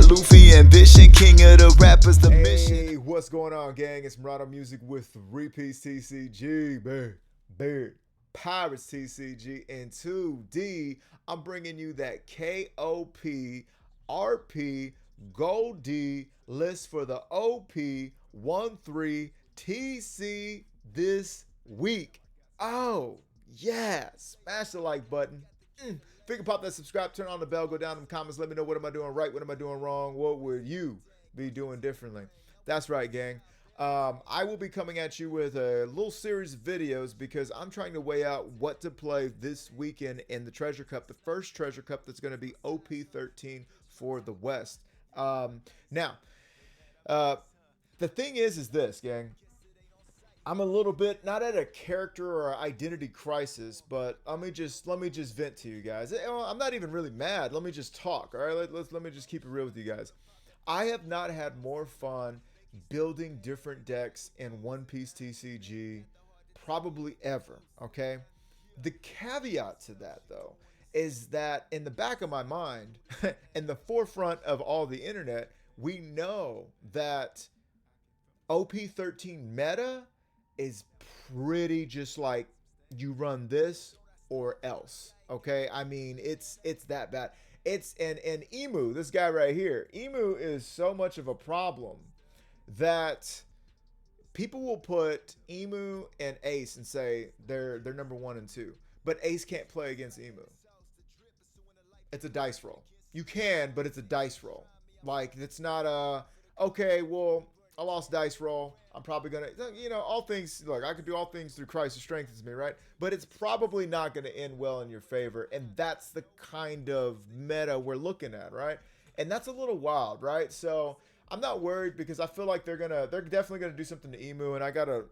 got Luffy ambition, king of the rappers, the mission. Hey, what's going on, gang? It's Murado Music with 3-Piece TCG, Beard, Pirates TCG, and 2D. I'm bringing you that KOP RP Gol D list for the OP13 TC this week. Oh, yeah. Smash the like button. Figure pop that subscribe, turn on the bell, go down in the comments, let me know what am I doing right, what am I doing wrong, what would you be doing differently. That's right, gang. I will be coming at you with a little series of videos because I'm trying to weigh out what to play this weekend in the Treasure Cup, the first Treasure Cup that's going to be OP13 for the West. Now, the thing is this, gang. I'm a little bit not at a character or identity crisis, but let me just vent to you guys. I'm not even really mad. Let me just talk. All right, let me just keep it real with you guys. I have not had more fun building different decks in One Piece TCG probably ever. Okay, the caveat to that though is that in the back of my mind, in the forefront of all the internet, we know that OP13 meta is pretty just like you run this or else. Okay, I mean it's that bad. It's and Emu, this guy right here, Emu is so much of a problem that people will put Emu and Ace and say they're number 1 and 2, but Ace can't play against Emu. It's a dice roll. You can, but it's a dice roll. Like it's not a okay. Well, I lost dice roll. I'm probably gonna, all things. Look, I could do all things through Christ who strengthens me, right? But it's probably not gonna end well in your favor, and that's the kind of meta we're looking at, right? And that's a little wild, right? So I'm not worried because I feel like they're definitely gonna do something to Emu, and I got an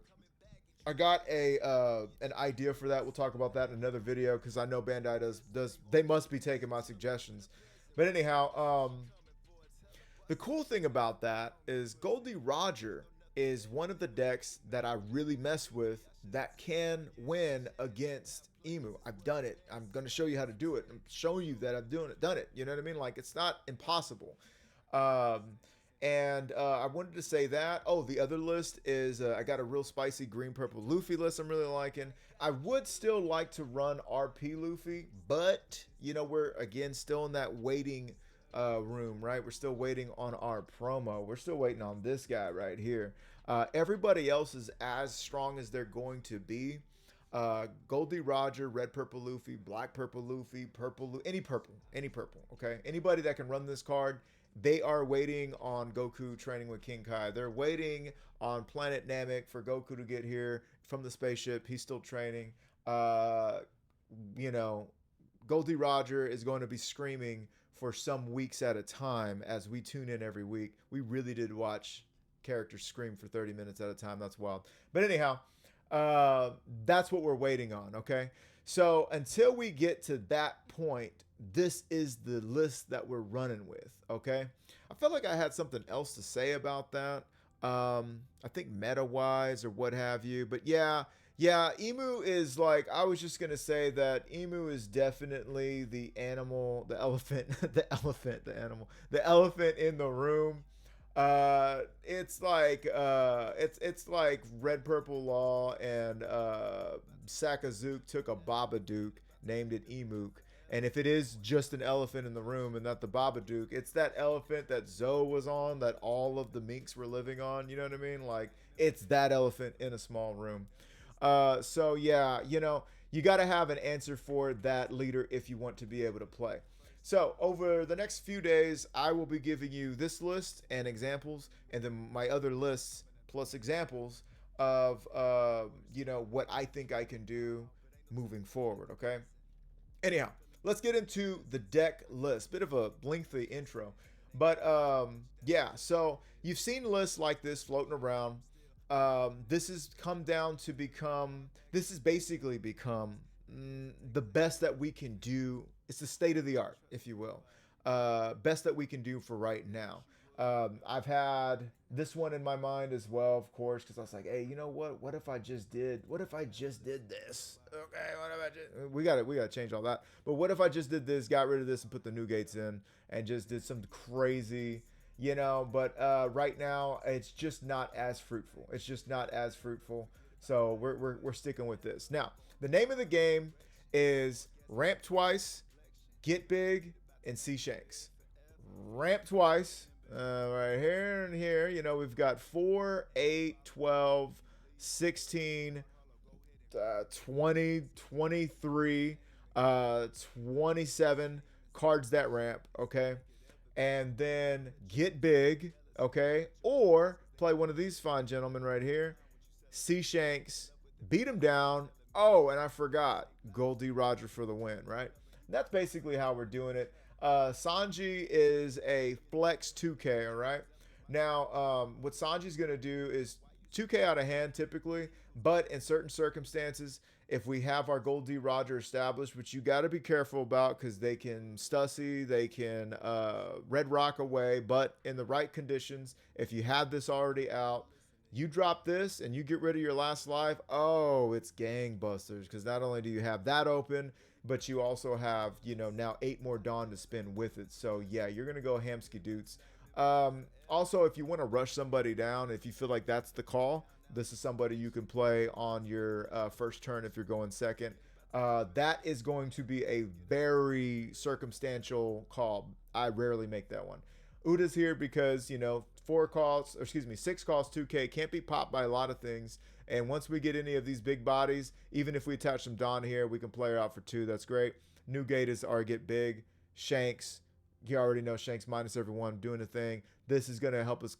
idea for that. We'll talk about that in another video because I know Bandai does. They must be taking my suggestions, but anyhow, the cool thing about that is Gol D Roger is one of the decks that I really mess with that can win against Emu. I've done it. I'm going to show you how to do it. I'm showing you that I've done it. You know what I mean? Like, it's not impossible. I wanted to say that. Oh, the other list is I got a real spicy green purple Luffy list I'm really liking. I would still like to run RP Luffy, but we're again still in that waiting room, right? We're still waiting on our promo. We're still waiting on this guy right here. Everybody else is as strong as they're going to be. Gol D Roger, red purple Luffy, black purple Luffy, any purple, okay? Anybody that can run this card, they are waiting on Goku training with King Kai. They're waiting on Planet Namek for Goku to get here from the spaceship. He's still training. Gol D Roger is going to be screaming for some weeks at a time as we tune in every week. We really did watch characters scream for 30 minutes at a time. That's wild. But anyhow, that's what we're waiting on, okay? So until we get to that point, this is the list that we're running with, okay? I felt like I had something else to say about that. I think meta-wise or what have you. But yeah, Emu is like, I was just going to say that Emu is definitely the animal, the elephant, the elephant in the room. It's like Red Purple Law and Sakazuke took a Babadook, named it Emu. And if it is just an elephant in the room and not the Babadook, it's that elephant that Zoe was on, that all of the minks were living on. You know what I mean? Like, it's that elephant in a small room. So yeah, you got to have an answer for that leader if you want to be able to play. So over the next few days, I will be giving you this list and examples, and then my other lists plus examples of, what I think I can do moving forward. Okay. Anyhow, let's get into the deck list. Bit of a lengthy intro, but yeah. So you've seen lists like this floating around. This has basically become the best that we can do. It's the state of the art, if you will. Best that we can do for right now. I've had this one in my mind as well, of course, because I was like, hey, you know what? What if I just did this? Okay, what if I just we gotta change all that. But what if I just did this, got rid of this, and put the new gates in, and just did some crazy, you know? But right now, it's just not as fruitful. It's just not as fruitful. So we're sticking with this. Now, the name of the game is Ramp Twice, Get Big, and See Shanks. Ramp twice. Right here and here. You know, we've got 4, 8, 12, 16, 20, 23, 27 cards that ramp. Okay. And then Get Big. Okay. Or play one of these fine gentlemen right here. See Shanks. Beat him down. Oh, and I forgot. Gol D Roger for the win, right? That's basically how we're doing it. Sanji is a flex 2K, all right? Now, what Sanji's going to do is 2K out of hand typically, but in certain circumstances, if we have our Gol D Roger established, which you got to be careful about because they can Stussy, they can Red Rock away, but in the right conditions, if you have this already out, you drop this and you get rid of your last life, oh, it's gangbusters because not only do you have that open, but you also have, you know, now 8 more Dawn to spin with it. So, yeah, you're going to go hamski doots. Also, if you want to rush somebody down, if you feel like that's the call, this is somebody you can play on your first turn if you're going second. That is going to be a very circumstantial call. I rarely make that one. Uda's here because, you know, 6 calls, 2K, can't be popped by a lot of things. And once we get any of these big bodies, even if we attach some Dawn here, we can play her out for 2. That's great. New gate is our Get Big. Shanks, you already know Shanks minus everyone doing a thing. This is going to help us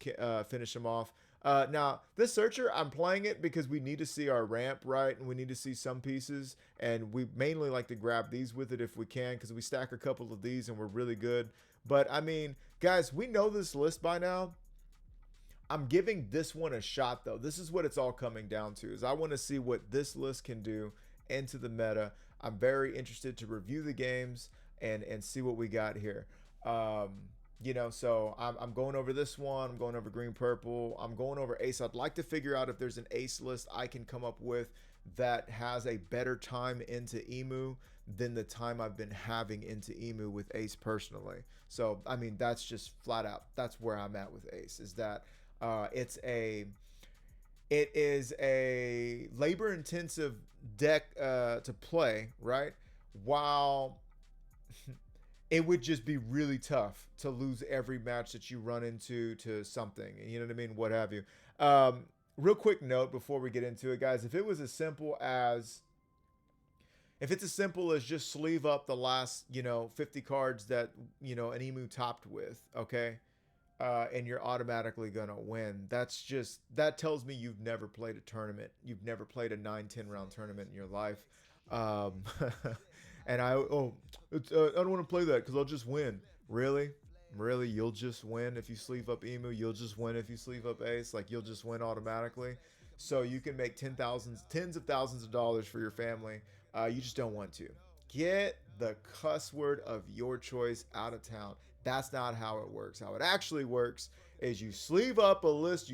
finish him off. Now, this Searcher, I'm playing it because we need to see our ramp, right? And we need to see some pieces. And we mainly like to grab these with it if we can because we stack a couple of these and we're really good. But, I mean, guys, we know this list by now. I'm giving this one a shot, though. This is what it's all coming down to, is I want to see what this list can do into the meta. I'm very interested to review the games and see what we got here. You know, so I'm going over this one. I'm going over green, purple. I'm going over ace. I'd like to figure out if there's an ace list I can come up with that has a better time into Emu than the time I've been having into Emu with ace personally. So, I mean, that's just flat out. That's where I'm at with ace, is that it is a labor-intensive deck to play, right? While it would just be really tough to lose every match that you run into to something. You know what I mean? What have you. Real quick note before we get into it, guys. If it's as simple as just sleeve up the last, 50 cards that, an Emu topped with, okay? And you're automatically gonna win. That tells me you've never played a tournament. You've never played a 9-10 round tournament in your life. And I don't want to play that because I'll just win. Really, you'll just win if you sleeve up Emu. You'll just win if you sleeve up Ace. Like, you'll just win automatically. So you can make tens of thousands of dollars for your family. You just don't want to. Get the cuss word of your choice out of town. That's not how it works. How it actually works is you sleeve up a list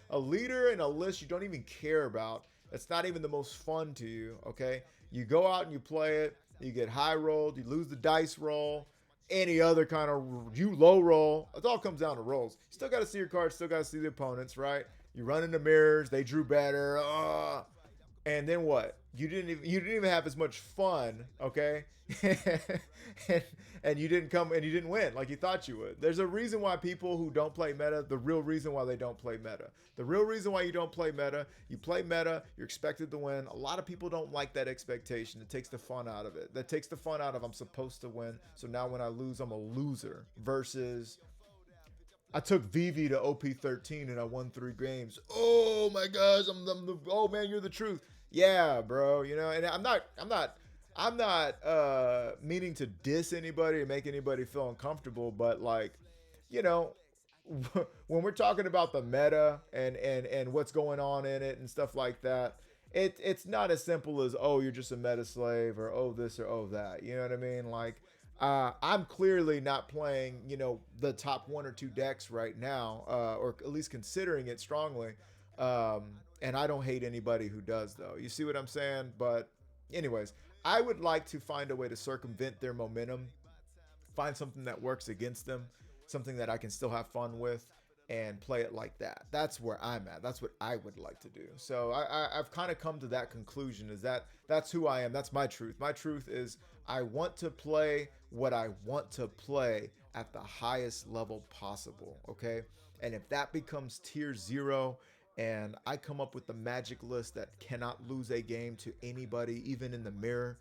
a leader in a list you don't even care about. That's not even the most fun to you, okay? You go out and you play it. You get high rolled. You lose the dice roll. Any other kind of low roll. It all comes down to rolls. You still got to see your cards. Still got to see the opponents, right? You run into mirrors. They drew better. And then what? You didn't even have as much fun, okay? and you didn't win like you thought you would. There's a reason why people who don't play meta, the real reason why they don't play meta. The real reason why you don't play meta, you play meta, you're expected to win. A lot of people don't like that expectation. It takes the fun out of it. That takes the fun out of I'm supposed to win. So now when I lose, I'm a loser. Versus I took Vivi to OP13 and I won 3 games. Oh my gosh, oh man, you're the truth. Yeah, bro, and I'm not meaning to diss anybody or make anybody feel uncomfortable, but when we're talking about the meta and what's going on in it and stuff like that, it's not as simple as, oh, you're just a meta slave or oh this or oh that. You know what I mean? Like, I'm clearly not playing, you know, the top 1 or 2 decks right now, or at least considering it strongly. And I don't hate anybody who does, though. You see what I'm saying? But, anyways, I would like to find a way to circumvent their momentum, find something that works against them, something that I can still have fun with, and play it like that. That's where I'm at. That's what I would like to do. So I've kind of come to that conclusion, is that that's who I am. That's my truth. My truth is I want to play what I want to play at the highest level possible. Okay. And if that becomes tier 0, and I come up with the magic list that cannot lose a game to anybody, even in the mirror,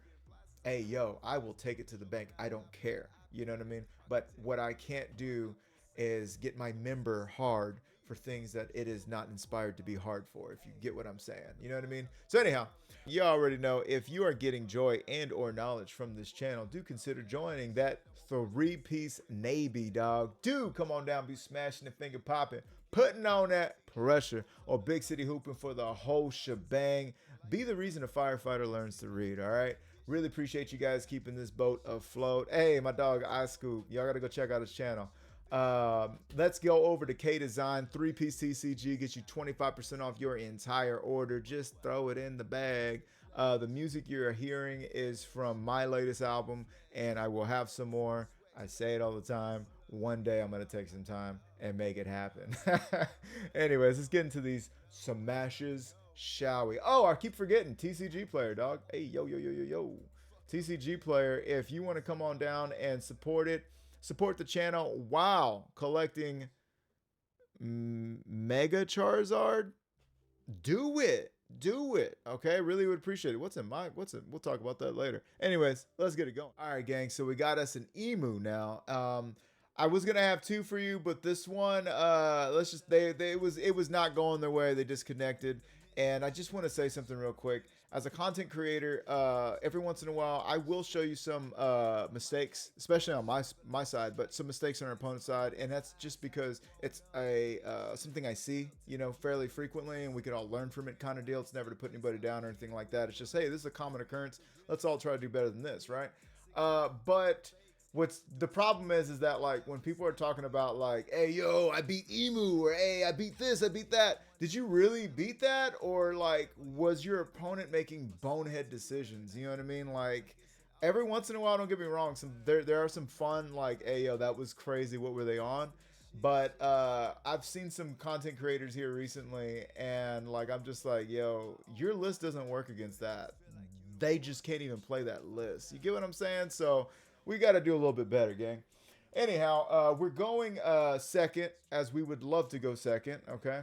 hey, yo, I will take it to the bank. I don't care. You know what I mean? But what I can't do is get my member hard for things that it is not inspired to be hard for, if you get what I'm saying. You know what I mean? So anyhow, you already know, if you are getting joy and or knowledge from this channel, do consider joining that 3-piece Navy, dog. Do come on down, be smashing the finger popping, putting on that pressure, or big city hooping for the whole shebang. Be the reason a firefighter learns to read, all right? Really appreciate you guys keeping this boat afloat. Hey, my dog, iScoop. Y'all got to go check out his channel. Let's go over to K Design. 3-piece TCG gets you 25% off your entire order. Just throw it in the bag. The music you're hearing is from my latest album, and I will have some more. I say it all the time. One day I'm going to take some time and make it happen. Anyways, let's get into these smashes, shall we? Oh, I keep forgetting TCG player, dog. Hey, yo, yo, yo, yo, yo. TCG player, if you want to come on down and support it, support the channel while collecting Mega Charizard, do it. Do it. Okay, really would appreciate it. We'll talk about that later. Anyways, let's get it going. All right, gang, so we got us an emu now. I was gonna have 2 for you, but this one, let's just it was not going their way. They disconnected. And I just want to say something real quick. As a content creator, every once in a while, I will show you some mistakes, especially on my side, but some mistakes on our opponent's side, and that's just because it's something I see, you know, fairly frequently, and we can all learn from it, kind of deal. It's never to put anybody down or anything like that. It's just, hey, this is a common occurrence. Let's all try to do better than this, right? But what's the problem is that, like, when people are talking about, like, hey, yo, I beat Emu, or hey, I beat this, I beat that. Did you really beat that? Or, like, was your opponent making bonehead decisions? You know what I mean? Like, every once in a while, don't get me wrong, there are some fun, like, hey, yo, that was crazy, what were they on? But I've seen some content creators here recently, and, like, I'm just like, yo, your list doesn't work against that. They just can't even play that list. You get what I'm saying? So we got to do a little bit better, gang. Anyhow, we're going second, as we would love to go second, okay?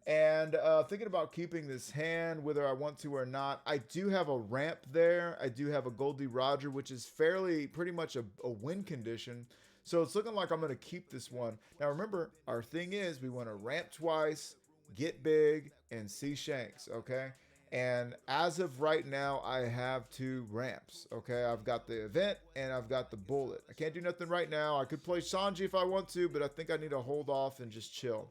And thinking about keeping this hand, whether I want to or not. I do have a ramp there. I do have a Gol D Roger, which is pretty much a win condition. So it's looking like I'm going to keep this one. Now, remember, our thing is we want to ramp twice, get big, and see Shanks, okay? And as of right now, I have 2 ramps, okay? I've got the event and I've got the bullet. I can't do nothing right now. I could play Sanji if I want to, but I think I need to hold off and just chill.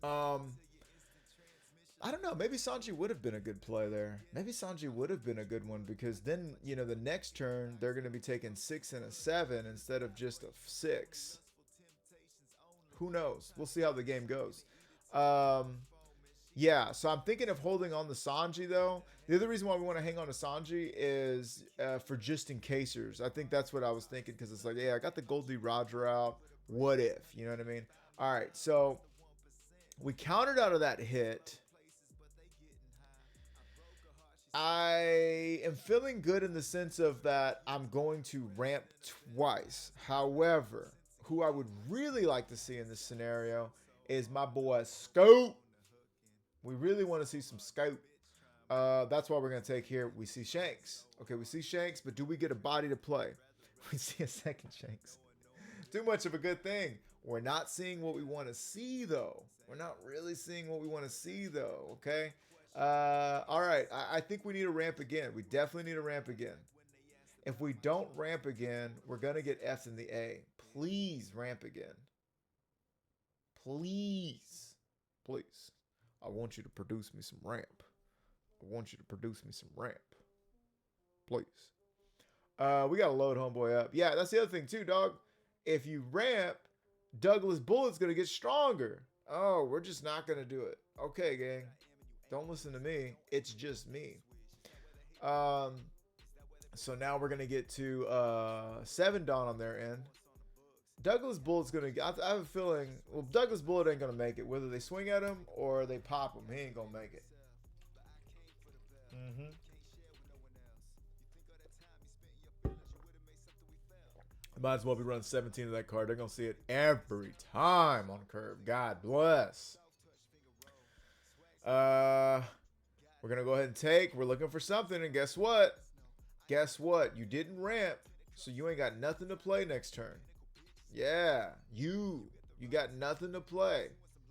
I don't know. Maybe Sanji would have been a good play there. Maybe Sanji would have been a good one, because then, you know, the next turn, they're going to be taking 6 and a 7 instead of just a 6. Who knows? We'll see how the game goes. Yeah, so I'm thinking of holding on to Sanji, though. The other reason why we want to hang on to Sanji is for just in casers. I think that's what I was thinking, because it's like, yeah, I got the Gol D Roger out. What if? You know what I mean? All right, so we countered out of that hit. I am feeling good in the sense of that I'm going to ramp twice. However, who I would really like to see in this scenario is my boy Scope. We really want to see some Scope. That's why we're going to take here. We see Shanks. Okay, we see Shanks, but do we get a body to play? We see a second Shanks. Too much of a good thing. We're not seeing what we want to see, though. We're not really seeing what we want to see, though, okay? All right, I think we need a ramp again. We definitely need a ramp again. If we don't ramp again, we're going to get F in the A. Please ramp again. Please. Please. I want you to produce me some ramp. I want you to produce me some ramp. Please. We gotta load homeboy up. Yeah, that's the other thing too, dog. If you ramp, Douglas Bullet's gonna get stronger. Oh, we're just not gonna do it. Okay, gang. Don't listen to me. It's just me. So now we're gonna get to 7 Dawn on their end. Douglas Bullet's gonna. I have a feeling. Well, Douglas Bullet ain't gonna make it. Whether they swing at him or they pop him, he ain't gonna make it. Might as well be running 17 of that card. They're gonna see it every time on curve. God bless. We're gonna go ahead and take. We're looking for something, and guess what? Guess what? You didn't ramp, so you ain't got nothing to play next turn. Yeah, you got nothing to play.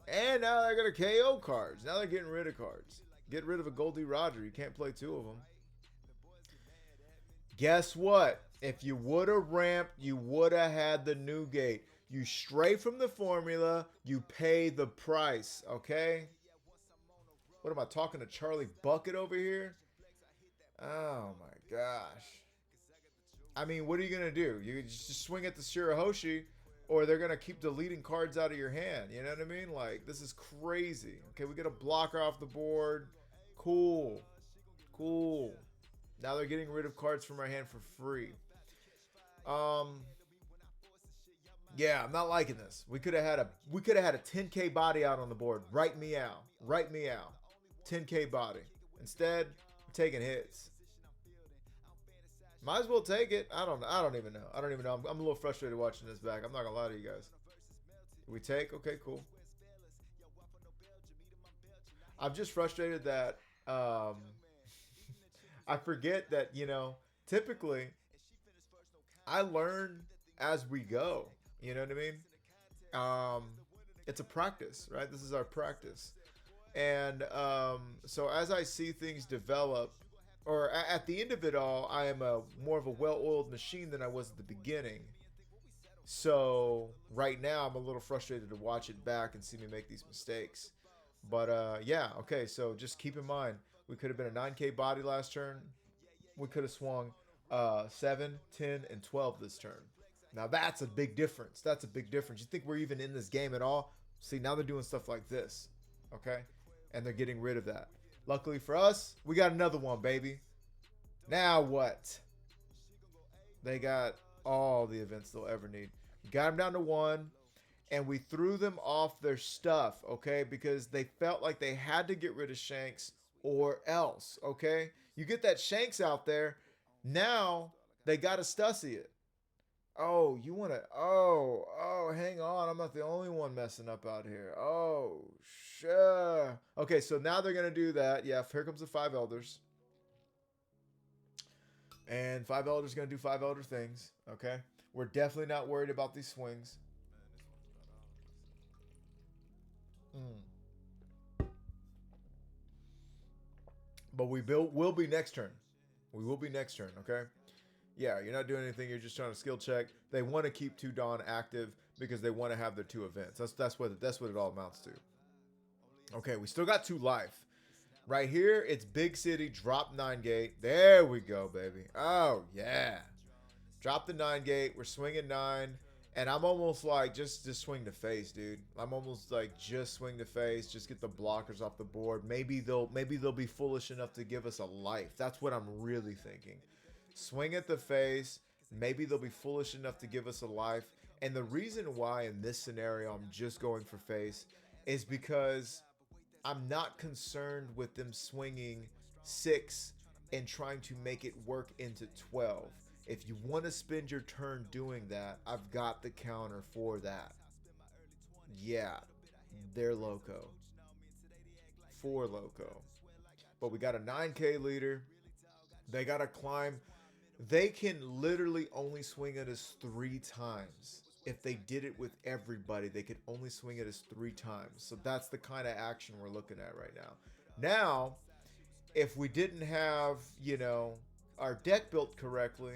And now they're gonna KO cards. Now they're getting rid of cards. Get rid of a Gol D Roger. You can't play 2 of them. Guess what? If you would have ramped, you would have had the new gate. You stray from the formula, you pay the price, okay? What am I talking to Charlie Bucket over here? Oh my gosh. I mean, what are you going to do? You just swing at the Shirahoshi, or they're going to keep deleting cards out of your hand. You know what I mean? Like, this is crazy. Okay, we get a blocker off the board. Cool. Cool. Now they're getting rid of cards from our hand for free. Yeah, I'm not liking this. We could have had a 10K body out on the board. Right meow. Right meow. 10K body. Instead, we're taking hits. Might as well take it. I don't even know. I'm a little frustrated watching this back. I'm not gonna lie to you guys. We take? Okay, cool. I'm just frustrated that I forget that, you know, typically I learn as we go. You know what I mean? It's a practice, right? This is our practice. And so as I see things develop, or at the end of it all, I am more of a well-oiled machine than I was at the beginning. So right now I'm a little frustrated to watch it back and see me make these mistakes. But yeah, okay, so just keep in mind, we could have been a 9K body last turn. We could have swung 7, 10, and 12 this turn. Now that's a big difference. That's a big difference. You think we're even in this game at all? See, now they're doing stuff like this, okay? And they're getting rid of that. Luckily for us, we got another one, baby. Now what? They got all the events they'll ever need. We got them down to 1, and we threw them off their stuff, okay? Because they felt like they had to get rid of Shanks or else, okay? You get that Shanks out there, now they got to Stussy it. Oh, you want to... Oh, hang on. I'm not the only one messing up out here. Oh, sure. Okay, so now they're going to do that. Yeah, here comes the 5 Elders. And 5 Elders going to do 5 Elder things, okay? We're definitely not worried about these swings. But will be next turn. We will be next turn, okay? Yeah, you're not doing anything. You're just trying to skill check. They want to keep 2 Dawn active because they want to have their 2 events. That's what it all amounts to. Okay, we still got 2 life. Right here, it's Big City, drop 9 gate. There we go, baby. Oh, yeah. Drop the 9 gate. We're swinging 9. And I'm almost like, just swing the face, dude. I'm almost like, just swing the face. Just get the blockers off the board. Maybe they'll be foolish enough to give us a life. That's what I'm really thinking. Swing at the face. Maybe they'll be foolish enough to give us a life. And the reason why in this scenario I'm just going for face is because I'm not concerned with them swinging 6 and trying to make it work into 12. If you want to spend your turn doing that, I've got the counter for that. Yeah, they're loco. 4 loco. But we got a 9K leader. They got to climb. They can literally only swing at us 3 times. If they did it with everybody, they could only swing at us 3 times. So that's the kind of action we're looking at right now. Now, if we didn't have, you know, our deck built correctly,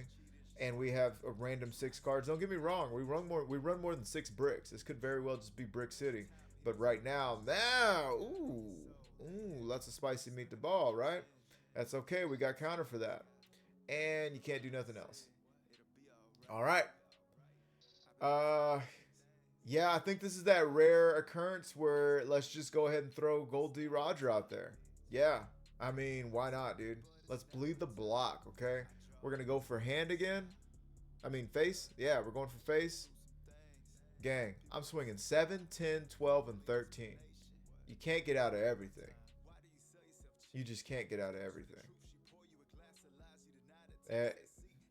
and we have a random 6 cards, don't get me wrong, we run more than 6 bricks. This could very well just be Brick City. But right now, ooh, lots of spicy meat to ball, right? That's okay. We got counter for that. And you can't do nothing else. All right. Uh, yeah, I think this is that rare occurrence where let's just go ahead and throw Gol D Roger out there. Yeah, I mean, why not, dude? Let's bleed the block, okay? We're gonna go for hand again. I mean, face. Yeah, we're going for face. Gang, I'm swinging 7, 10, 12, and 13. You can't get out of everything. You just can't get out of everything. Eh,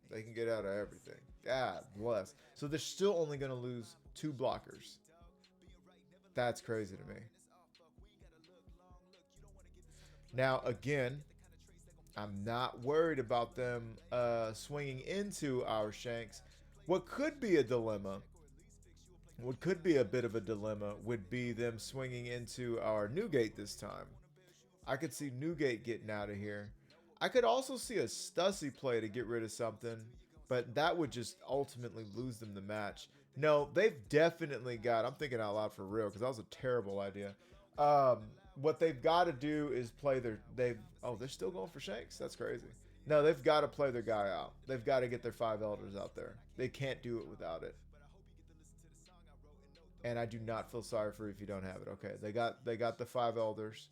They can get out of everything. God bless. So they're still only going to lose 2 blockers. That's crazy to me. Now, again, I'm not worried about them swinging into our shanks. What could be a dilemma, what could be a bit of a dilemma, would be them swinging into our Newgate this time. I could see Newgate getting out of here. I could also see a Stussy play to get rid of something, but that would just ultimately lose them the match. No, they've definitely got, I'm thinking out loud for real because that was a terrible idea. What they've got to do is play they're still going for shanks. That's crazy. No, they've got to play their guy out. They've got to get their 5 elders out there. They can't do it without it. And I do not feel sorry for you if you don't have it. Okay, they got the 5 elders.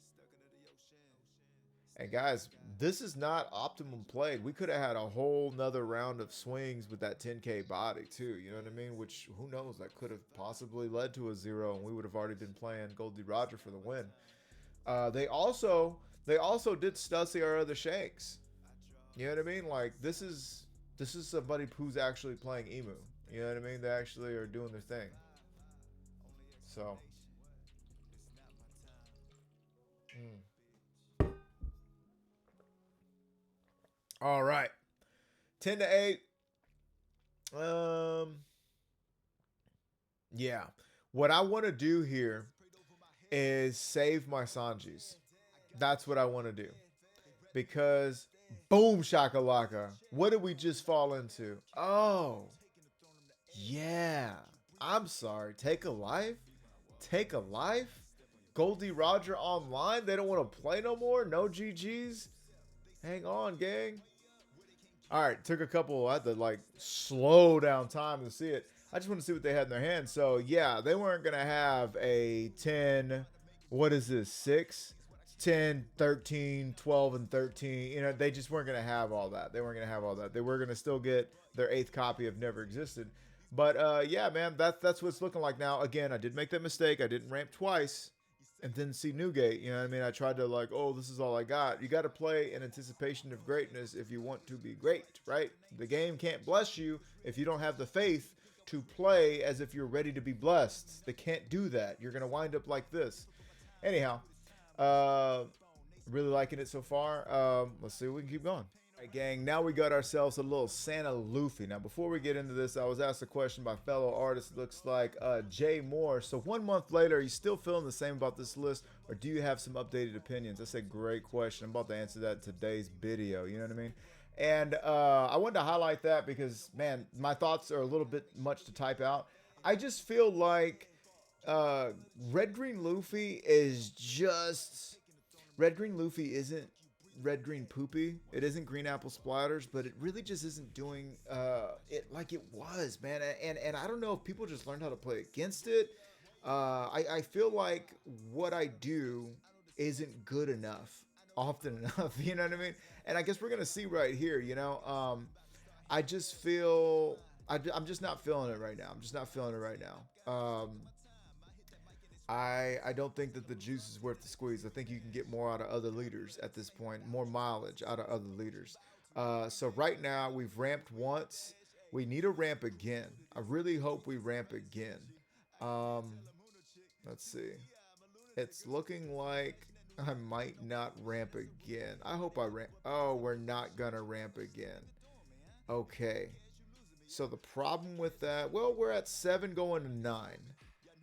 And guys, this is not optimum played. We could have had a whole nother round of swings with that 10k body too. You know what I mean? Which, who knows, that could have possibly led to a 0, and we would have already been playing Gol D Roger for the win. They also did Stussy our other shanks. You know what I mean? Like, this is somebody who's actually playing Emu. You know what I mean? They actually are doing their thing. So. All right. 10 to 8. Yeah. What I want to do here is save my Sanjis. That's what I want to do. Because boom shakalaka. What did we just fall into? Oh. Yeah. I'm sorry. Take a life? Take a life? Gol D Roger online? They don't want to play no more? No GGs? Hang on, gang. All right, took a couple. I had to like slow down time to see it. I just want to see what they had in their hands. So yeah, they weren't gonna have a 10. What is this? 6, 10, 13, 12, and 13. You know, they just weren't gonna have all that. They weren't gonna have all that. They were gonna still get their 8th copy of Never Existed. But yeah, man, that's what it's looking like now. Again, I did make that mistake. I didn't ramp twice and didn't see Newgate. You know what I mean? I tried to like, oh, this is all I got. You got to play in anticipation of greatness if you want to be great, right? The game can't bless you if you don't have the faith to play as if you're ready to be blessed. They can't do that. You're going to wind up like this. Anyhow, really liking it so far. Let's see if we can keep going. All right, gang, now we got ourselves a little Santa Luffy. Now, before we get into this, I was asked a question by fellow artist, looks like Jay Moore. So 1 month later, are you still feeling the same about this list, or do you have some updated opinions? That's a great question. I'm about to answer that in today's video. You know what I mean? And I wanted to highlight that because, man, my thoughts are a little bit much to type out. I just feel like Red Green Luffy is just... Red Green Luffy isn't Red Green Poopy. It isn't Green Apple Splatters, but it really just isn't doing it like it was, man. And I don't know if people just learned how to play against it. I feel like what I do isn't good enough often enough. You know what I mean? And I guess we're gonna see right here. You know, I just feel I'm just not feeling it right now. I'm just not feeling it right now. I don't think that the juice is worth the squeeze. I think you can get more out of other leaders at this point, more mileage out of other leaders. So right now we've ramped once. We need a ramp again. I really hope we ramp again. Let's see. It's looking like I might not ramp again. I hope I ramp. Oh, we're not gonna ramp again. Okay. So the problem with that, well, we're at 7 going to 9.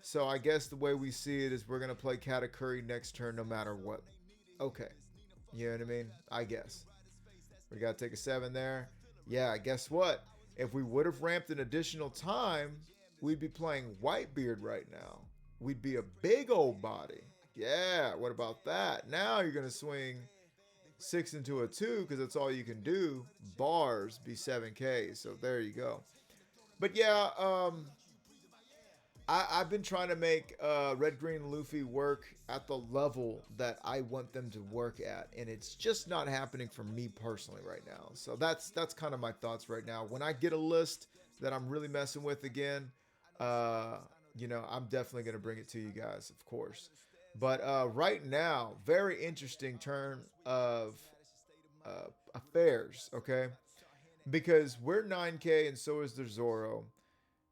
So I guess the way we see it is we're going to play Katakuri next turn no matter what. Okay. You know what I mean? I guess. We got to take a 7 there. Yeah, guess what? If we would have ramped an additional time, we'd be playing Whitebeard right now. We'd be a big old body. Yeah, what about that? Now you're going to swing 6 into a 2 because that's all you can do. Bars be 7K. So there you go. But yeah, I've been trying to make Red Green Luffy work at the level that I want them to work at, and it's just not happening for me personally right now. So that's kind of my thoughts right now. When I get a list that I'm really messing with again, uh, I'm definitely gonna bring it to you guys, of course. But right now, very interesting turn of affairs. Okay, because we're 9K and so is their Zoro.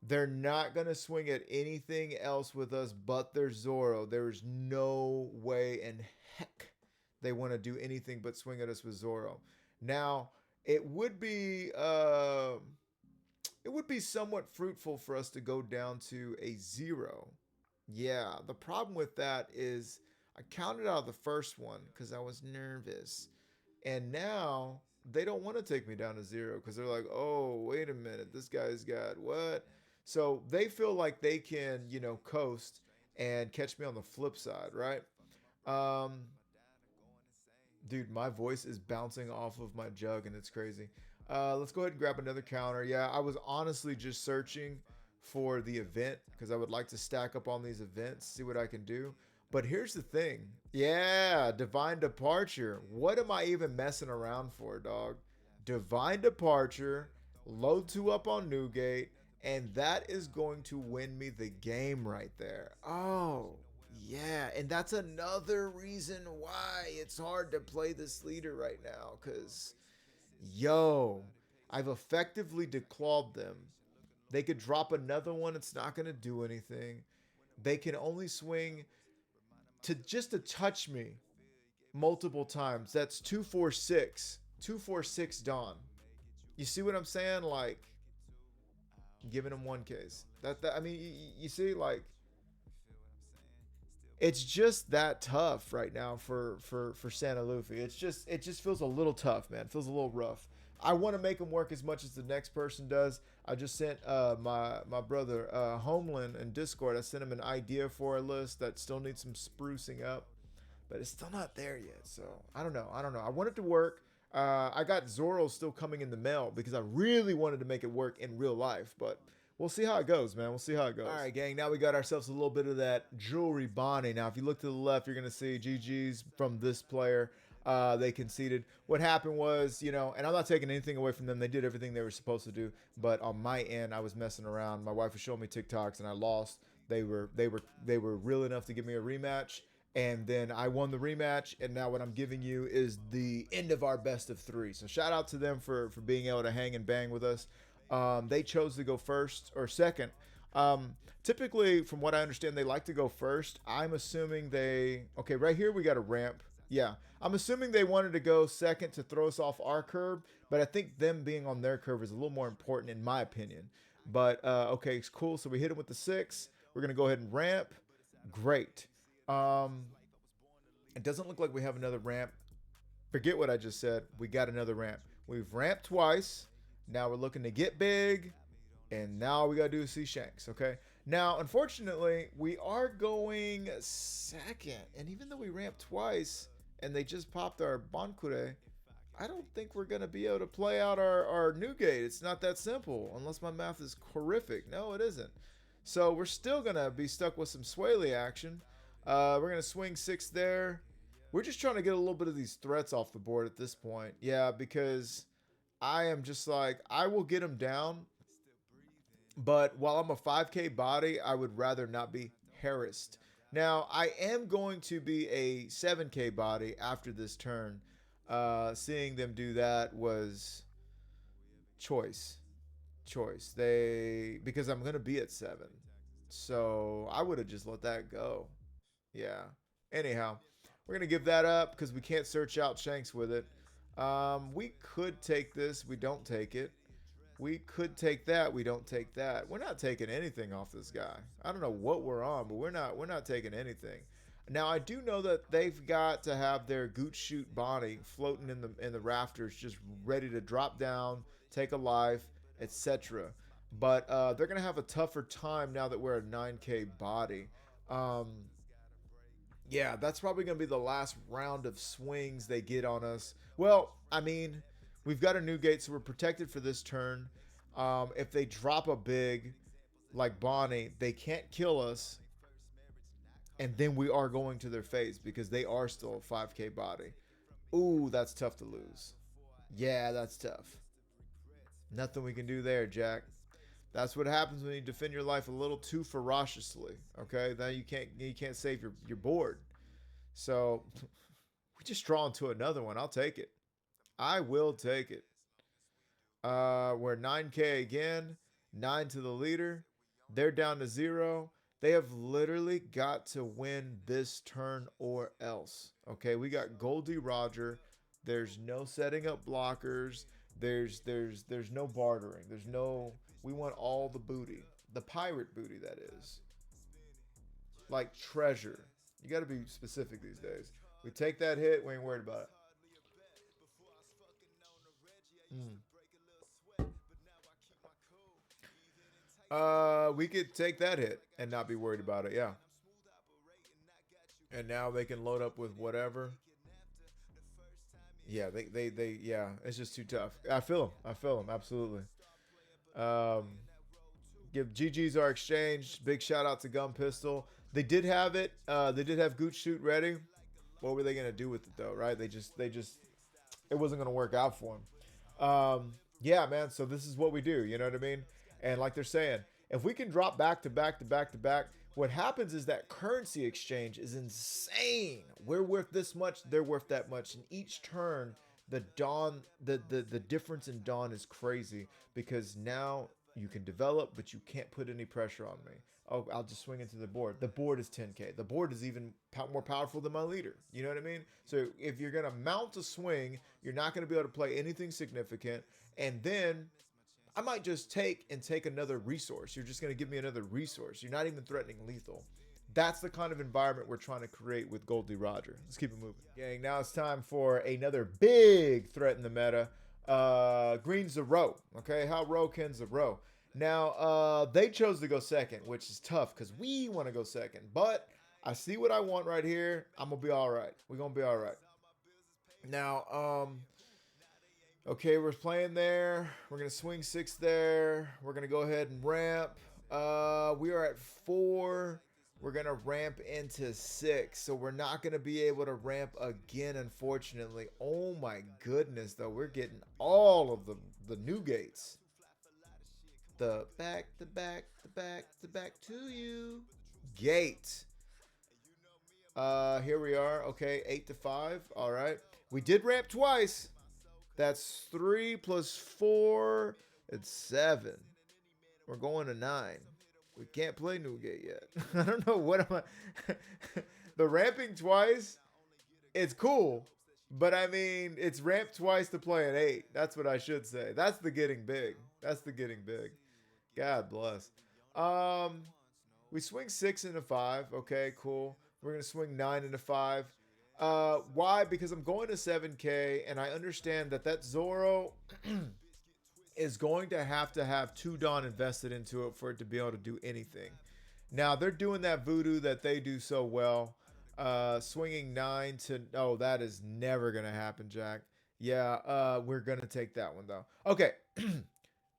They're not going to swing at anything else with us but their Zoro. There is no way in heck they want to do anything but swing at us with Zoro. Now, it would be somewhat fruitful for us to go down to a 0. Yeah, the problem with that is I counted out the first one because I was nervous. And now they don't want to take me down to 0 because they're like, oh, wait a minute, this guy's got what? So they feel like they can, coast and catch me on the flip side, right? Um, Dude, my voice is bouncing off of my jug and it's crazy. Let's go ahead and grab another counter. Yeah, I was honestly just searching for the event because I would like to stack up on these events, see what I can do. But here's the thing. Yeah, Divine Departure. What am I even messing around for, dog? Divine Departure, load 2 up on Newgate, and that is going to win me the game right there. Oh, yeah, and that's another reason why it's hard to play this leader right now, because, yo, I've effectively declawed them. They could drop another one, it's not going to do anything. They can only swing to just to touch me multiple times. That's 246. 246 Dawn. You see what I'm saying? Like, giving them one case. I mean, you see, like, it's just that tough right now for Santa Luffy. It just feels a little tough, man. It feels a little rough. I want to make them work as much as the next person does. I just sent my brother Homeland in Discord. I sent him an idea for a list that still needs some sprucing up, but it's still not there yet. So I don't know. I want it to work. I got Zoro still coming in the mail because I really wanted to make it work in real life, but we'll see how it goes, man. We'll see how it goes. All right, gang. Now we got ourselves a little bit of that jewelry Bonney. Now, if you look to the left, you're going to see GG's from this player. They conceded. What happened was, and I'm not taking anything away from them. They did everything they were supposed to do. But on my end, I was messing around. My wife was showing me TikToks, and I lost. They were real enough to give me a rematch. And then I won the rematch, and now what I'm giving you is the end of our best of 3. So shout out to them for being able to hang and bang with us. They chose to go first or second. Typically, from what I understand, they like to go first. I'm assuming okay, right here we got a ramp. Yeah, I'm assuming they wanted to go second to throw us off our curve, but I think them being on their curve is a little more important in my opinion. But okay, it's cool. So we hit them with the 6. We're gonna go ahead and ramp. Great. It doesn't look like we have another ramp. Forget what I just said. We got another ramp. We've ramped twice. Now we're looking to get big. And now we got to do C Shanks, okay? Now, unfortunately, we are going second. And even though we ramped twice and they just popped our Bankure, I don't think we're going to be able to play out our Newgate. It's not that simple, unless my math is horrific. No, it isn't. So we're still going to be stuck with some Swaley action. We're going to swing 6 there. We're just trying to get a little bit of these threats off the board at this point. Yeah, because I am just like, I will get them down. But while I'm a 5K body, I would rather not be harassed. Now, I am going to be a 7K body after this turn. Seeing them do that was choice. Because I'm going to be at 7. So I would have just let that go. Yeah. Anyhow, we're going to give that up because we can't search out Shanks with it. We could take this. We don't take it. We could take that. We don't take that. We're not taking anything off this guy. I don't know what we're on, but we're not taking anything. Now, I do know that they've got to have their Goot Shoot Bonney floating in the rafters, just ready to drop down, take a life, etc. But they're going to have a tougher time now that we're a 9K body. Yeah, that's probably going to be the last round of swings they get on us. Well, I mean, we've got a Newgate, so we're protected for this turn. If they drop a big like Bonney, they can't kill us, and then we are going to their face because they are still a 5K body. Ooh, that's tough to lose. Yeah, that's tough. Nothing we can do there, Jack. That's what happens when you defend your life a little too ferociously. Okay, then you can't save your board. So we just draw into another one. I'll take it. I will take it. We're 9K again. 9 to the leader. They're down to 0. They have literally got to win this turn or else. Okay, we got Gol D Roger. There's no setting up blockers. There's no bartering. There's no. We want all the booty, the pirate booty that is, like treasure. You got to be specific these days. We take that hit. We ain't worried about it. We could take that hit and not be worried about it. Yeah. And now they can load up with whatever. Yeah, yeah, it's just too tough. I feel them. I feel them. Absolutely. Um, give GG's our exchange. Big shout out to Gun Pistol. They did have it. They did have Gooch Shoot ready. What were they gonna do with it though? Right? They just it wasn't gonna work out for them. Yeah, man. So this is what we do. You know what I mean? And like they're saying, if we can drop back to back to back to back, what happens is that currency exchange is insane. We're worth this much, they're worth that much. And each turn, the difference in dawn is crazy because now you can develop, but you can't put any pressure on me. Oh, I'll just swing into the board. The board is 10K. The board is even more powerful than my leader. You know what I mean? So if you're going to mount a swing, you're not going to be able to play anything significant. And then I might just take another resource. You're just going to give me another resource. You're not even threatening lethal. That's the kind of environment we're trying to create with Gol D Roger. Let's keep it moving. Gang, now it's time for another big threat in the meta. Green Zoro. Okay, how Ro can Zoro. Now, they chose to go second, which is tough because we want to go second. But I see what I want right here. I'm going to be all right. We're going to be all right. Now, okay, we're playing there. We're going to swing 6 there. We're going to go ahead and ramp. We are at 4. We're going to ramp into 6. So we're not going to be able to ramp again, unfortunately. Oh, my goodness, though. We're getting all of the new gates. The back to you gate. Here we are. Okay, 8 to 5. All right. We did ramp twice. That's 3 plus 4. It's 7. We're going to 9. We can't play Newgate yet. I don't know what am I. The ramping twice, it's cool. But I mean, it's ramped twice to play an 8. That's what I should say. That's the getting big. That's the getting big. God bless. We swing 6 into 5. Okay, cool. We're going to swing 9 into 5. Why? Because I'm going to 7K, and I understand that Zoro is going to have 2 Dawn invested into it for it to be able to do anything. Now, they're doing that voodoo that they do so well. Swinging 9 to... Oh, that is never going to happen, Jack. Yeah, we're going to take that one, though. Okay.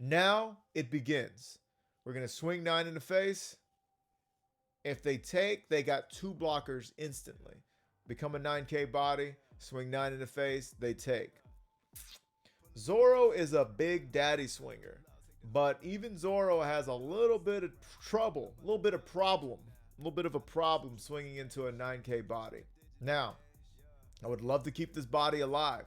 Now it begins. We're going to swing 9 in the face. If they take, they got 2 blockers instantly. Become a 9K body. Swing 9 in the face. They take. Zoro is a big daddy swinger. But even Zoro has a little bit of trouble. A little bit of problem. A little bit of a problem swinging into a 9K body. Now, I would love to keep this body alive.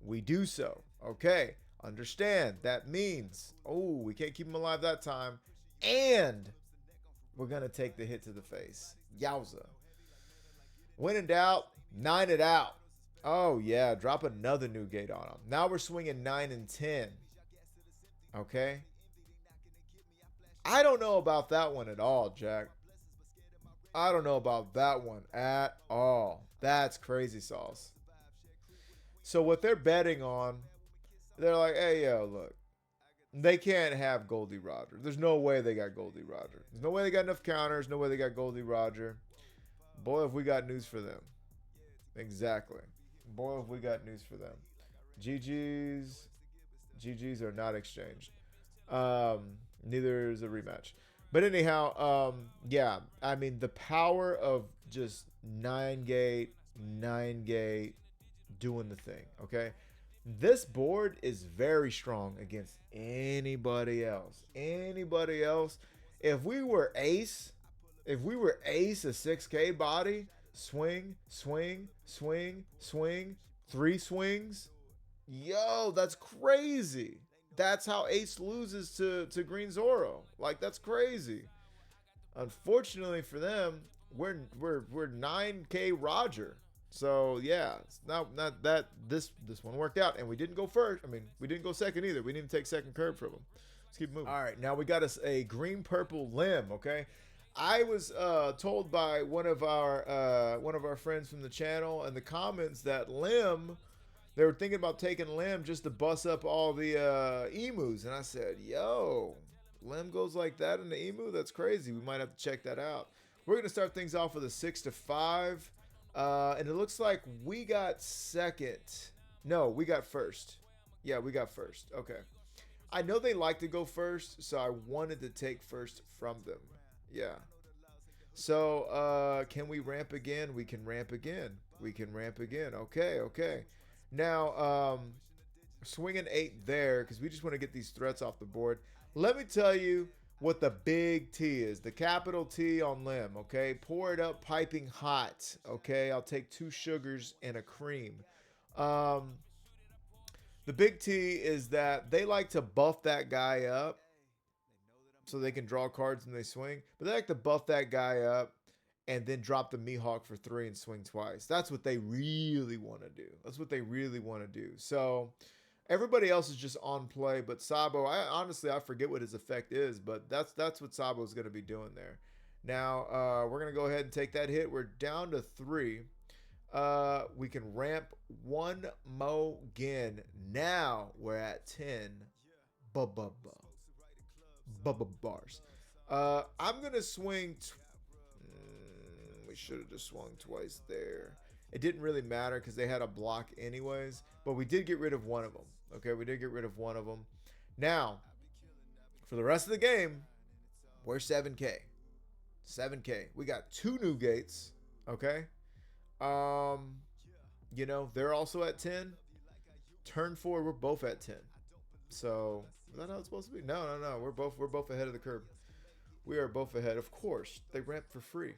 We do so. Okay. Understand, that means, oh, we can't keep him alive that time. And we're going to take the hit to the face. Yowza. When in doubt, 9 it out. Oh, yeah, drop another new gate on him. Now we're swinging 9 and 10. Okay. I don't know about that one at all, Jack. I don't know about that one at all. That's crazy sauce. So what they're betting on, they're like, hey, yo, look. They can't have Gol D Roger. There's no way they got Gol D Roger. There's no way they got enough counters. No way they got Gol D Roger. Boy, if we got news for them. Exactly. Boy, if we got news for them. GGs. GGs are not exchanged. Neither is a rematch. But anyhow, yeah, I mean the power of just 9 gate, 9 gate doing the thing. Okay, this board is very strong against anybody else. Anybody else. If we were ace, if we were ace a 6K body, swing, swing, swing, swing, 3 swings. Yo, that's crazy. That's how Ace loses to Green Zoro. Like that's crazy. Unfortunately for them, we're 9K Roger. So yeah, it's not that this one worked out, and we didn't go first. I mean, we didn't go second either. We didn't take second curve from them. Let's keep moving. All right, now we got us a green purple limb. Okay, I was told by one of our friends from the channel in the comments that limb they were thinking about taking Lim just to bust up all the emus. And I said, yo, Lim goes like that in the emu? That's crazy. We might have to check that out. We're going to start things off with a 6-5. And it looks like we got second. No, we got first. Yeah, we got first. Okay. I know they like to go first, so I wanted to take first from them. Yeah. So, can we ramp again? We can ramp again. We can ramp again. Okay, okay. Now, swinging 8 there because we just want to get these threats off the board. Let me tell you what the big T is. The capital T on Lim, okay? Pour it up piping hot, okay? I'll take 2 sugars and a cream. The big T is that they like to buff that guy up so they can draw cards when they swing. But they like to buff that guy up and then drop the Mihawk for 3 and swing twice. That's what they really want to do. That's what they really want to do. So everybody else is just on play, but Sabo, I forget what his effect is, but that's what Sabo is going to be doing there. Now, we're going to go ahead and take that hit. We're down to 3. We can ramp 1 more again. Now we're at 10. Bubba bars. I'm going to swing... should have just swung twice there. It didn't really matter because they had a block anyways, but we did get rid of one of them. Okay, we did get rid of one of them. Now, for the rest of the game, we're 7K. 7K. We got 2 new gates. Okay. You know, they're also at 10. Turn 4, we're both at 10. So, is that how it's supposed to be? No. We're both ahead of the curve. We are both ahead. Of course, they ramp for free.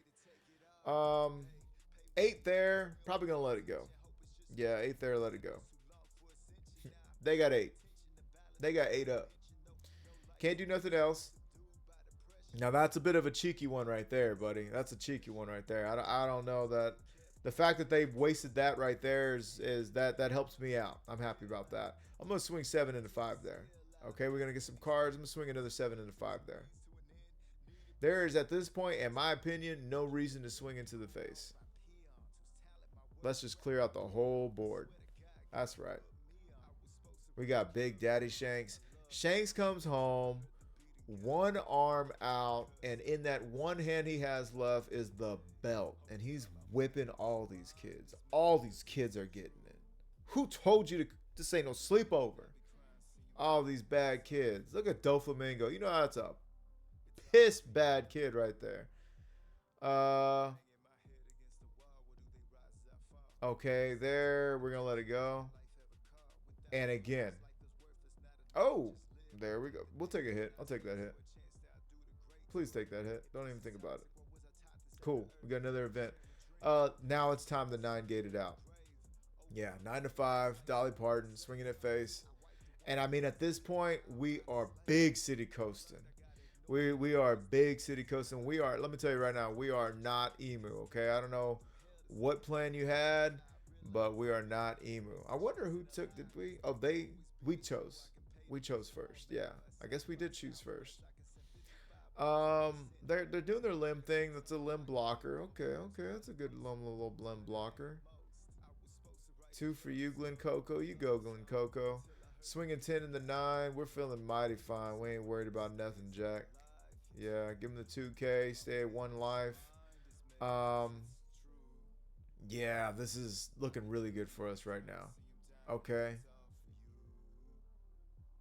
8 there, probably gonna let it go. Yeah, 8 there, let it go. They got 8. They got 8 up. Can't do nothing else. Now that's a bit of a cheeky one right there, buddy. That's a cheeky one right there. I don't know that the fact that they've wasted that right there is that helps me out. I'm happy about that. I'm gonna swing 7 into 5 there. Okay, we're gonna get some cards. I'm gonna swing another 7 into 5 there. There is, at this point, in my opinion, no reason to swing into the face. Let's just clear out the whole board. That's right. We got Big Daddy Shanks. Shanks comes home, 1 arm out, and in that one hand he has left is the belt. And he's whipping all these kids. All these kids are getting it. Who told you to this ain't no sleepover? All these bad kids. Look at Doflamingo. You know that's a pissed bad kid right there. Okay, there. We're gonna let it go. And again. Oh, there we go. We'll take a hit. I'll take that hit. Please take that hit. Don't even think about it. Cool. We got another event. Now it's time to 9-gate it out. Yeah, 9-5. Dolly Parton swinging at face. And I mean, at this point, we are big city coasting. We are big city coasting. We are, let me tell you right now, we are not emu, okay? I don't know what plan you had, but we are not emu. I wonder who took, did we? Oh, we chose. We chose first. Yeah, I guess we did choose first. They're doing their limb thing. That's a limb blocker. Okay, that's a good little limb blocker. 2 for you, Glen Coco. You go, Glen Coco. Swinging 10 in the 9. We're feeling mighty fine. We ain't worried about nothing, Jack. Yeah, give him the 2K. Stay at 1 life. Yeah, this is looking really good for us right now. Okay.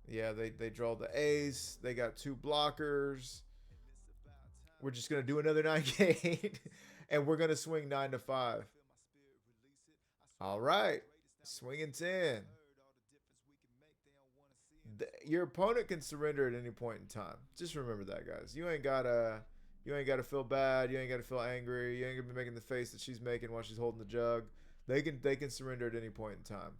Yeah, they draw the ace. They got 2 blockers. We're just going to do another 9 gate. And we're going to swing 9 to 5. All right. Swinging 10. Your opponent can surrender at any point in time. Just remember that, guys. You ain't gotta feel bad. You ain't gotta feel angry. You ain't gonna be making the face that she's making while she's holding the jug. They can surrender at any point in time.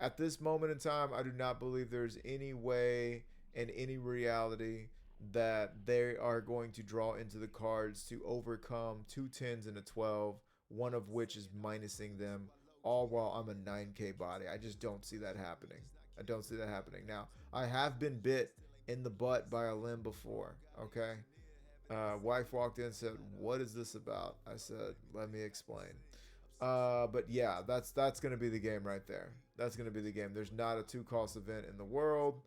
At this moment in time, I do not believe there's any way in any reality that they are going to draw into the cards to overcome 2 10s and a 12, one of which is minusing them, all while I'm a 9K body. I just don't see that happening. I don't see that happening. Now, I have been bit in the butt by a limb before, okay? Wife walked in and said, "What is this about?" I said, "Let me explain." But yeah, that's going to be the game right there. That's going to be the game. There's not a 2-cost event in the world.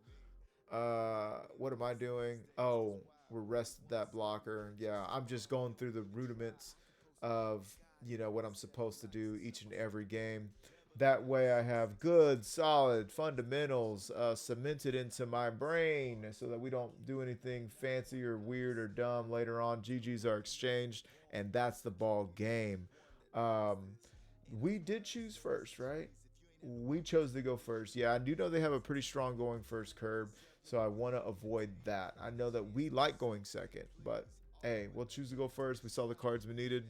What am I doing? Oh, we're rested that blocker. Yeah, I'm just going through the rudiments of, what I'm supposed to do each and every game. That way I have good, solid fundamentals cemented into my brain so that we don't do anything fancy or weird or dumb later on. GGs are exchanged, and that's the ball game. We did choose first, right? We chose to go first. Yeah, I do know they have a pretty strong going first curve, so I want to avoid that. I know that we like going second, but hey, we'll choose to go first. We saw the cards we needed.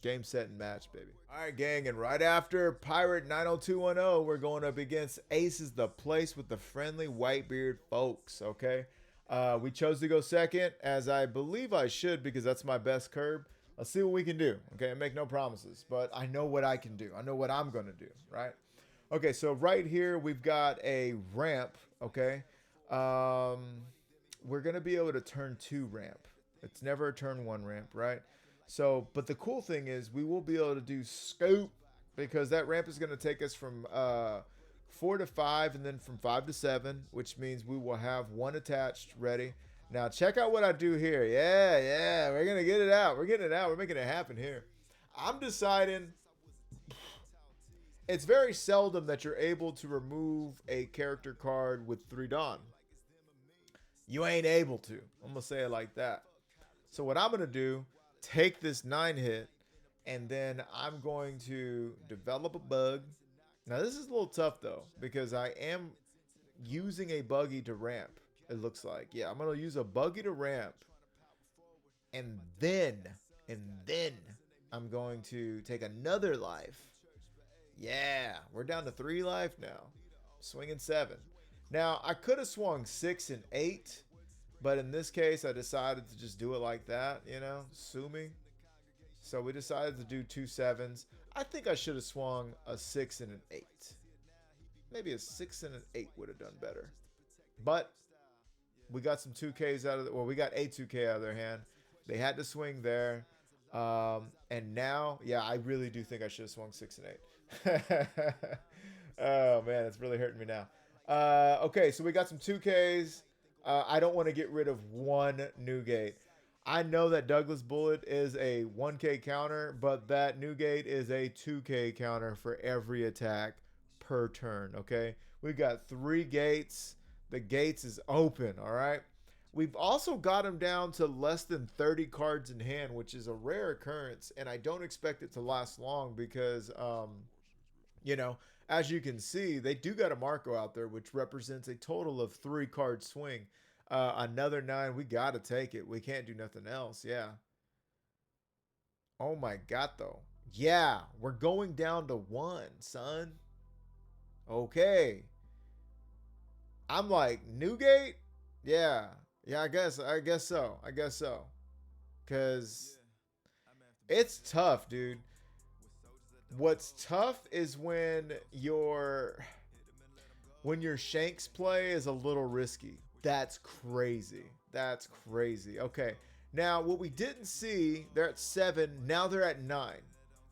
Game, set, and match, baby. All right, gang, and right after Pirate 90210, we're going up against Aces the Place with the friendly Whitebeard folks, okay? We chose to go second, as I believe I should, because that's my best curve. Let's see what we can do, okay? I make no promises, but I know what I can do. I know what I'm going to do, right? Okay, so right here, we've got a ramp, okay? We're going to be able to turn 2 ramp. It's never a turn 1 ramp, right? So, but the cool thing is we will be able to do scoop because that ramp is going to take us from 4 to 5 and then from 5 to 7, which means we will have 1 attached ready. Now, check out what I do here. Yeah, we're going to get it out. We're getting it out. We're making it happen here. I'm deciding it's very seldom that you're able to remove a character card with 3 Dawn. You ain't able to. I'm going to say it like that. So what I'm going to do, take this 9 hit, and then I'm going to develop a bug. Now, this is a little tough, though, because I am using a buggy to ramp, it looks like. Yeah, I'm going to use a buggy to ramp, and then I'm going to take another life. Yeah, we're down to 3 life now. Swinging 7. Now, I could have swung 6 and 8, but in this case, I decided to just do it like that, sue me. So we decided to do 2 7s. I think I should have swung a 6 and an 8. Maybe a 6 and an 8 would have done better. But we got some 2Ks out of we got a 2K out of their hand. They had to swing there. And now, yeah, I really do think I should have swung 6 and 8. Oh, man, it's really hurting me now. Okay, so we got some 2Ks. I don't want to get rid of 1 new gate. I know that Douglas Bullet is a 1K counter, but that new gate is a 2K counter for every attack per turn, okay? We've got 3 gates. The gates is open, all right? We've also got him down to less than 30 cards in hand, which is a rare occurrence, and I don't expect it to last long because, as you can see, they do got a Marco out there, which represents a total of 3 card swing. Another 9, we got to take it. We can't do nothing else, yeah. Oh my God, though. Yeah, we're going down to 1, son. Okay. I'm like, Newgate? Yeah, I guess so. Because it's tough, dude. What's tough is when your Shanks play is a little risky. That's crazy. Okay. Now, what we didn't see, they're at 7. Now they're at 9.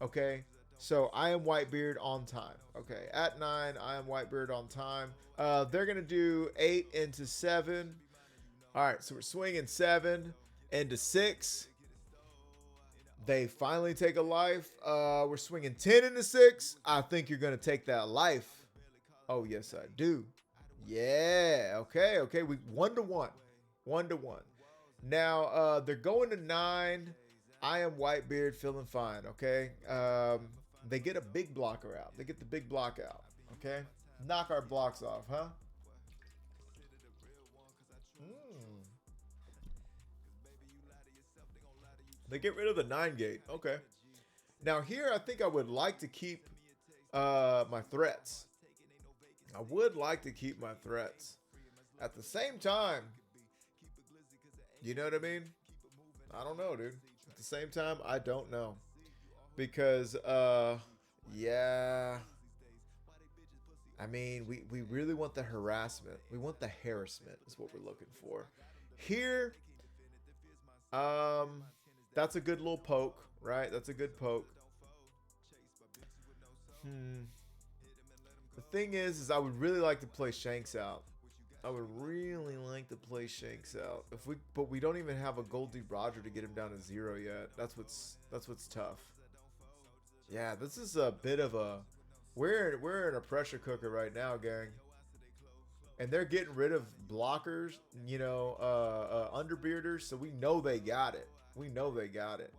Okay. So I am Whitebeard on time. Okay. At 9, I am Whitebeard on time. They're going to do 8 into 7. All right. So we're swinging 7 into 6. They finally take a life. We're swinging 10 into 6. I think you're going to take that life. Oh, yes, I do. Yeah. Okay. Okay. We 1-1. 1-1. Now they're going to 9. I am Whitebeard feeling fine. Okay. They get a big blocker out. They get the big block out. Okay. Knock our blocks off, huh? Mm. They get rid of the 9 gate. Okay. Now here, I think I would like to keep my threats. I would like to keep my threats. At the same time, you know what I mean? I don't know, dude. At the same time, I don't know. Because, yeah. I mean, we really want the harassment. We want the harassment is what we're looking for. Here, that's a good little poke, right? That's a good poke. The thing is I would really like to play Shanks out. I would really like to play Shanks out. But we don't even have a Gol D Roger to get him down to 0 yet. That's what's tough. Yeah, this is a bit of a we're in a pressure cooker right now, gang. And they're getting rid of blockers, you know, underbearders, so we know they got it. We know they got it.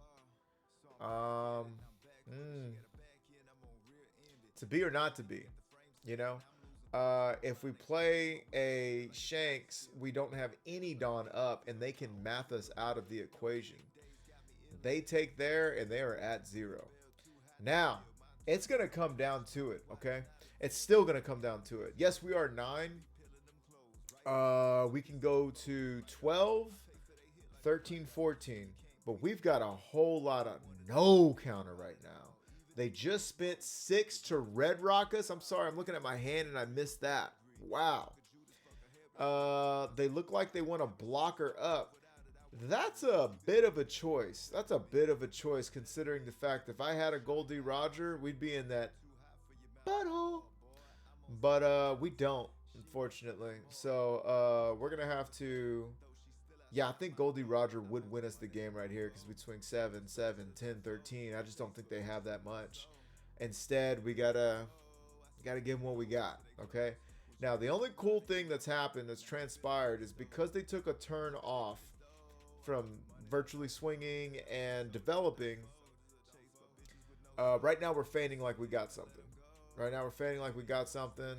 To be or not to be, you know. If we play a Shanks, we don't have any Dawn up, and they can math us out of the equation. They take there, and they are at 0. Now, it's going to come down to it, okay? It's still going to come down to it. Yes, we are 9. We can go to 12, 13, 14. But we've got a whole lot of no counter right now. They just spent 6 to red rock us. I'm sorry, I'm looking at my hand and I missed that. Wow. They look like they want to block her up. That's a bit of a choice. That's a bit of a choice considering the fact if I had a Gol D Roger, we'd be in that butthole. But we don't, unfortunately. So we're going to have to... Yeah, I think Gol D Roger would win us the game right here because we'd swing 7, 7, 10, 13. I just don't think they have that much. Instead, we gotta give them what we got, okay? Now, the only cool thing that's happened, that's transpired, is because they took a turn off from virtually swinging and developing, right now we're feigning like we got something. Right now we're feigning like we got something.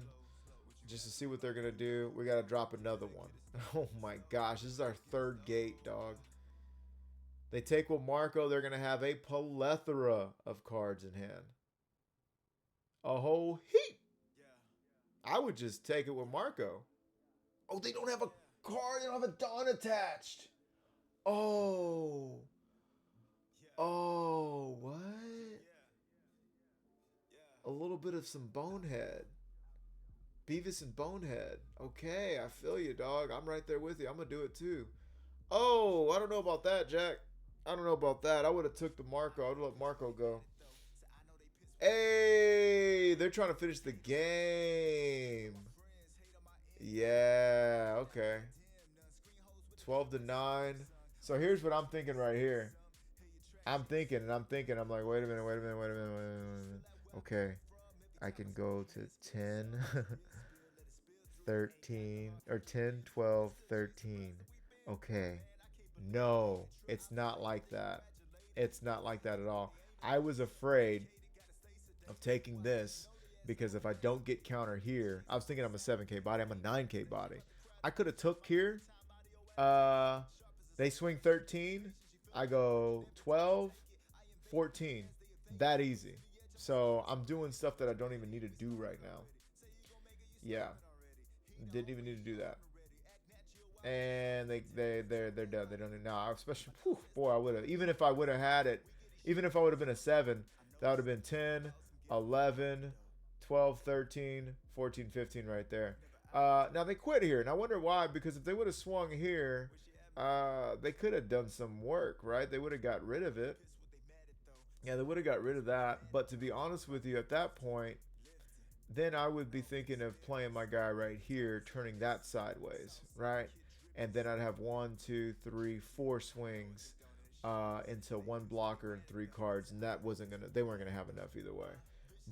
Just to see what they're going to do, we got to drop another one. Oh my gosh, this is our 3rd gate, dog. They take with Marco, they're going to have a plethora of cards in hand. A whole heap. I would just take it with Marco. Oh, they don't have a card. They don't have a Dawn attached. Oh. Oh, what? A little bit of some Bonehead. Beavis and Bonehead. Okay, I feel you, dog. I'm right there with you. I'm going to do it too. Oh, I don't know about that, Jack. I don't know about that. I would have took the Marco. I would have let Marco go. Hey, they're trying to finish the game. Yeah, okay. 12-9. So here's what I'm thinking right here. I'm thinking. I'm like, wait a minute. Okay. I can go to 10, 13, or 10, 12, 13. Okay. No, it's not like that. It's not like that at all. I was afraid of taking this because if I don't get counter here, I was thinking I'm a 7K body. I'm a 9K body. I could have took here. They swing 13. I go 12, 14. That easy. So I'm doing stuff that I don't even need to do right now. Yeah, didn't even need to do that. And they're done. They don't need now. Especially, whew, boy, I would have. Even if I would have had it, even if I would have been a 7, that would have been 10, 11, 12, 13, 14, 15 right there. Now they quit here, and I wonder why. Because if they would have swung here, they could have done some work, right? They would have got rid of it. Yeah, they would have got rid of that. But to be honest with you, at that point, then I would be thinking of playing my guy right here, turning that sideways, right? And then I'd have 1, 2, 3, 4 swings into 1 blocker and 3 cards, and that wasn't gonna. They weren't gonna have enough either way.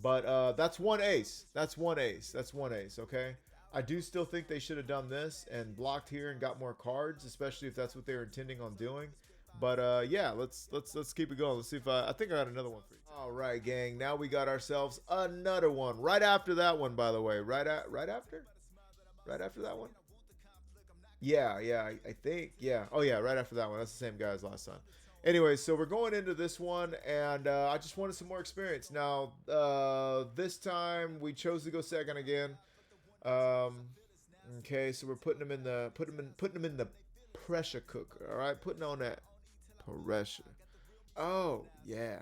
But that's 1 ace. That's 1 ace. That's 1 ace. Okay. I do still think they should have done this and blocked here and got more cards, especially if that's what they were intending on doing. But yeah, let's keep it going. Let's see if I think I got another one for you. All right, gang. Now we got ourselves another one right after that one. By the way, right after that one. Yeah, I think yeah. Oh yeah, right after that one. That's the same guy as last time. Anyway, so we're going into this one, and I just wanted some more experience. Now, this time we chose to go second again. Okay, so we're putting them in the pressure cooker. All right, putting on that pressure. Oh yeah.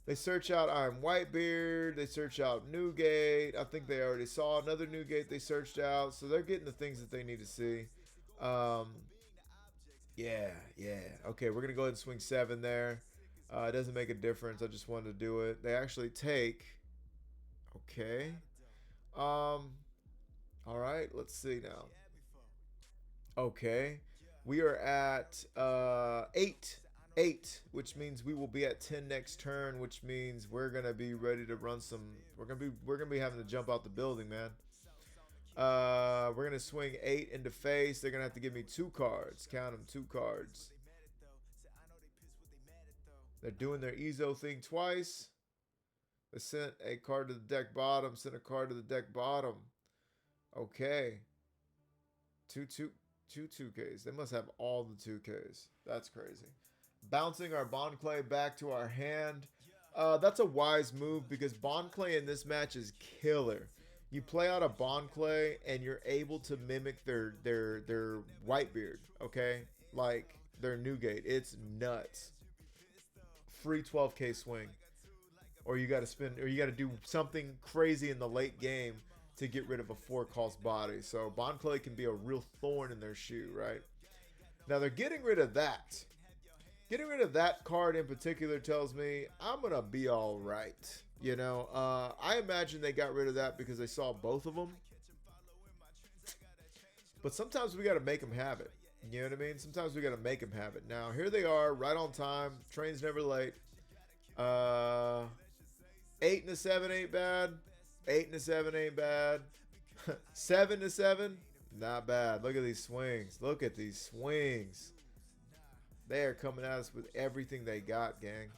They search out I'm Whitebeard. They search out Newgate. I think they already saw another Newgate they searched out, so they're getting the things that they need to see. Yeah. Okay, we're gonna go ahead and swing 7 there. It doesn't make a difference. I just wanted to do it. They actually take. Okay. All right. Let's see now. Okay, we are at 8, which means we will be at 10 next turn, which means we're gonna be ready to run some. We're gonna be having to jump out the building, man. We're gonna swing 8 into face. They're gonna have to give me 2 cards. Count them, 2 cards. They're doing their Ezo thing twice. They sent a card to the deck bottom. Sent a card to the deck bottom. Okay. 2 2Ks. They must have all the 2Ks. That's crazy. Bouncing our Bond Clay back to our hand. That's a wise move because Bond Clay in this match is killer. You play out a Bond Clay and you're able to mimic their Whitebeard, okay? Like their Newgate. It's nuts. Free 12K swing. Or you got to spend, or you got to do something crazy in the late game to get rid of a 4-cost body. So Bond Clay can be a real thorn in their shoe, right? Now they're getting rid of that. Getting rid of that card in particular tells me I'm going to be all right. You know, I imagine they got rid of that because they saw both of them. But sometimes we got to make them have it. You know what I mean? Sometimes we got to make them have it. Now, here they are, right on time. Train's never late. 8 and a 7 ain't bad. 8 and a 7 ain't bad. 7 to 7, not bad. Look at these swings. Look at these swings. They are coming at us with everything they got, gang.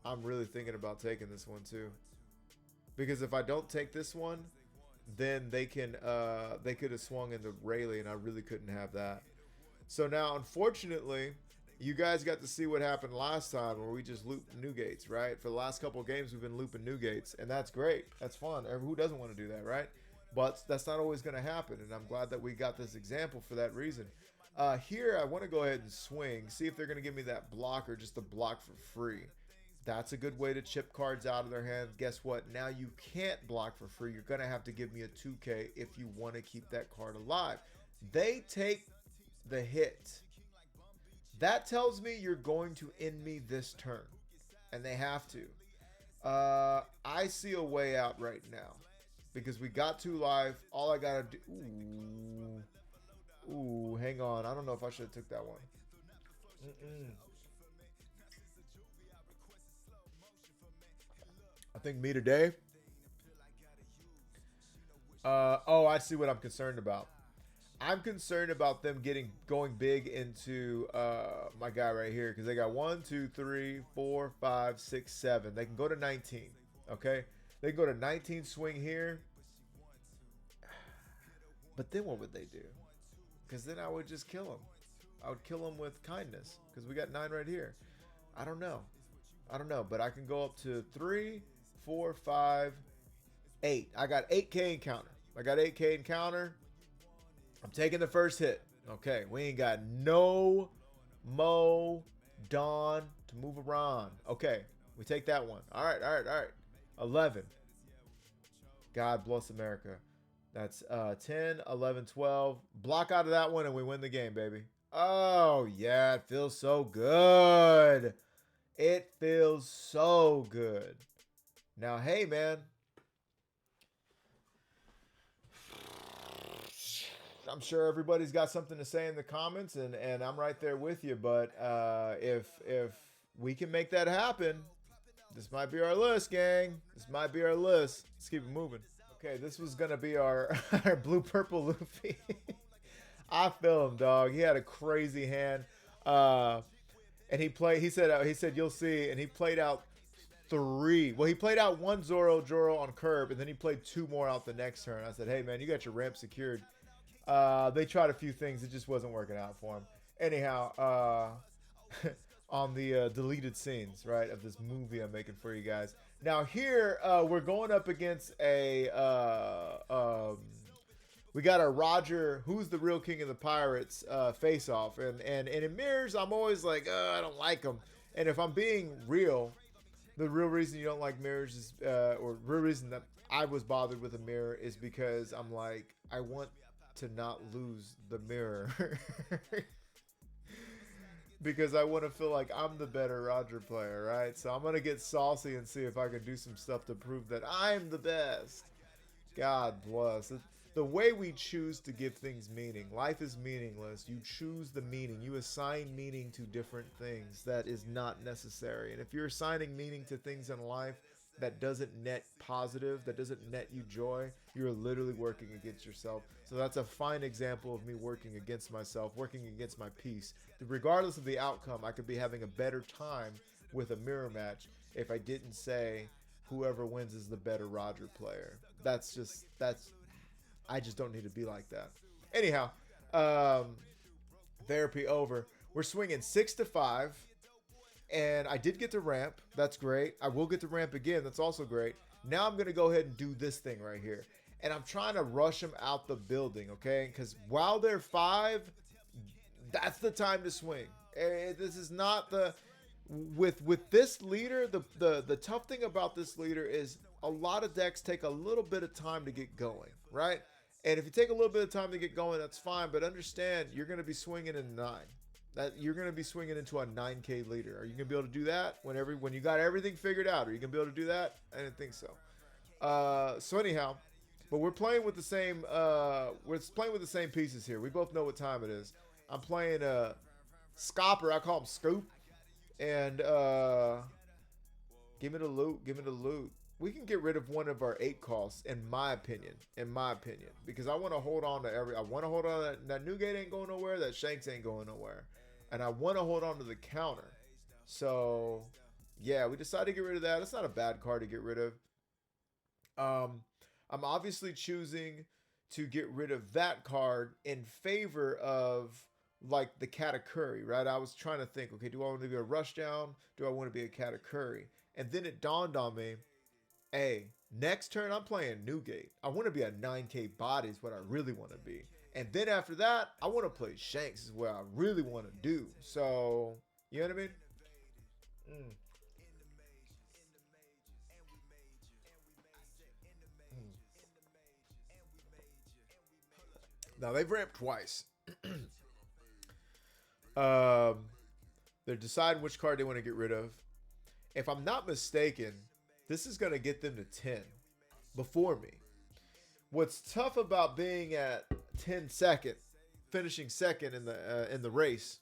I'm really thinking about taking this one too, because if I don't take this one, then they could have swung into Rayleigh, and I really couldn't have that. So now, unfortunately, you guys got to see what happened last time where we just looped Newgates, right? For the last couple of games, we've been looping Newgates, and that's great. That's fun. Who doesn't want to do that, right? But that's not always going to happen, and I'm glad that we got this example for that reason. Here, I want to go ahead and swing, see if they're going to give me that block or just a block for free. That's a good way to chip cards out of their hand. Guess what? Now you can't block for free. You're going to have to give me a 2K if you want to keep that card alive. They take the hit. That tells me you're going to end me this turn. And they have to. I see a way out right now. Because we got 2 life. All I got to do... Ooh, hang on. I don't know if I should have took that one. I think me today. Oh, I see what I'm concerned about. I'm concerned about them going big into my guy right here, because they got 1, 2, 3, 4, 5, 6, 7. They can go to 19. Okay, they can go to 19 swing here. But then what would they do? Because then I would just kill them. I would kill them with kindness, because we got 9 right here. I don't know. But I can go up to 3, 4, 5, 8. I got 8K in counter. I'm taking the first hit. Okay, we ain't got no Mo Dawn to move around. Okay, we take that one. All right. 11. God bless America. That's 10, 11, 12. Block out of that one and we win the game, baby. Oh, yeah, it feels so good. It feels so good. Now, hey, man. I'm sure everybody's got something to say in the comments, and I'm right there with you. But if we can make that happen, This might be our list, gang. This might be our list. Let's keep it moving. Okay, this was gonna be our, our blue purple Luffy. I feel him, dog. He had a crazy hand. And he played. He said you'll see. And he played out 3. Well, he played out 1 Zoro on curb, and then he played 2 more out the next turn. I said, hey man, you got your ramp secured. They tried a few things. It just wasn't working out for him. Anyhow, on the deleted scenes, right, of this movie I'm making for you guys. Now here, we're going up against a, we got a Roger, who's the real king of the pirates, face off. And in mirrors, I'm always like, I don't like him. And if I'm being real, the real reason you don't like mirrors is, or real reason that I was bothered with a mirror is because I'm like, I want to not lose the mirror. Because I want to feel like I'm the better Roger player, right? So I'm going to get saucy and see if I can do some stuff to prove that I'm the best. God bless. The way we choose to give things meaning. Life is meaningless. You choose the meaning. You assign meaning to different things that is not necessary. And if you're assigning meaning to things in life that doesn't net positive, that doesn't net you joy, you're literally working against yourself. So that's a fine example of me working against myself, working against my peace. Regardless of the outcome, I could be having a better time with a mirror match if I didn't say whoever wins is the better Roger player. I just don't need to be like that. Anyhow, therapy over. We're swinging 6 to 5. And I did get to ramp. That's great. I will get to ramp again. That's also great. Now I'm going to go ahead and do this thing right here. And I'm trying to rush them out the building, okay? Because while they're 5, that's the time to swing. This is not the... With this leader, the tough thing about this leader is a lot of decks take a little bit of time to get going, right? And if you take a little bit of time to get going, that's fine. But understand, you're going to be swinging in 9. That you're going to be swinging into a 9K leader. Are you going to be able to do that when you got everything figured out? Are you going to be able to do that? I didn't think so. So anyhow, but we're playing with the same pieces here. We both know what time it is. I'm playing Scopper. I call him Scoop. And give me the loot. Give me the loot. We can get rid of one of our 8 costs, in my opinion. Because I want to hold on to I want to hold on to that Newgate ain't going nowhere. That Shanks ain't going nowhere. And I want to hold on to the counter. So, yeah, we decided to get rid of that. It's not a bad card to get rid of. I'm obviously choosing to get rid of that card in favor of, like, the Katakuri, right? I was trying to think, okay, do I want to be a Rushdown? Do I want to be a Katakuri? And then it dawned on me, hey, next turn I'm playing Newgate. I want to be a 9K body is what I really want to be. And then after that, I want to play Shanks is what I really want to do. So, you know what I mean? Now, they've ramped twice. They're deciding which card they want to get rid of. If I'm not mistaken, this is going to get them to 10 before me. What's tough about being at 10 second, finishing second in the race,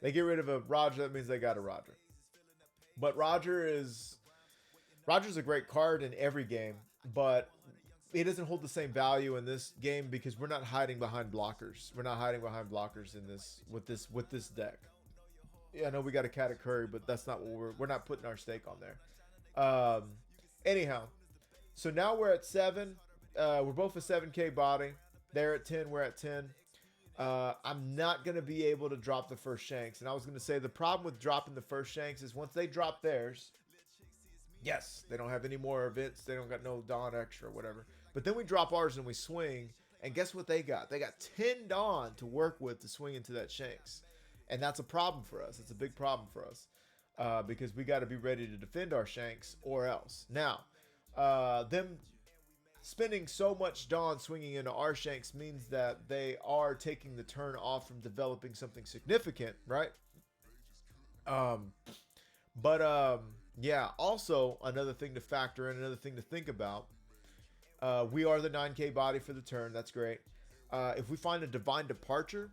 they get rid of a Roger. That means they got a Roger. But Roger's a great card in every game, but he doesn't hold the same value in this game because we're not hiding behind blockers. We're not hiding behind blockers in this with this deck. Yeah, I know we got a Katakuri, but that's not what we're not putting our stake on there. Anyhow, so now we're at 7. We're both a 7K body. They're at 10. We're at 10. I'm not going to be able to drop the first Shanks. And I was going to say the problem with dropping the first Shanks is once they drop theirs, yes, they don't have any more events. They don't got no Dawn extra or whatever. But then we drop ours and we swing. And guess what they got? They got 10 Dawn to work with to swing into that Shanks. And that's a problem for us. It's a big problem for us. Because we got to be ready to defend our Shanks or else. Now, them spending so much Dawn swinging into our Shanks means that they are taking the turn off from developing something significant, right? Yeah, also another thing to factor in, another thing to think about. We are the 9K body for the turn. That's great. If we find a Divine Departure,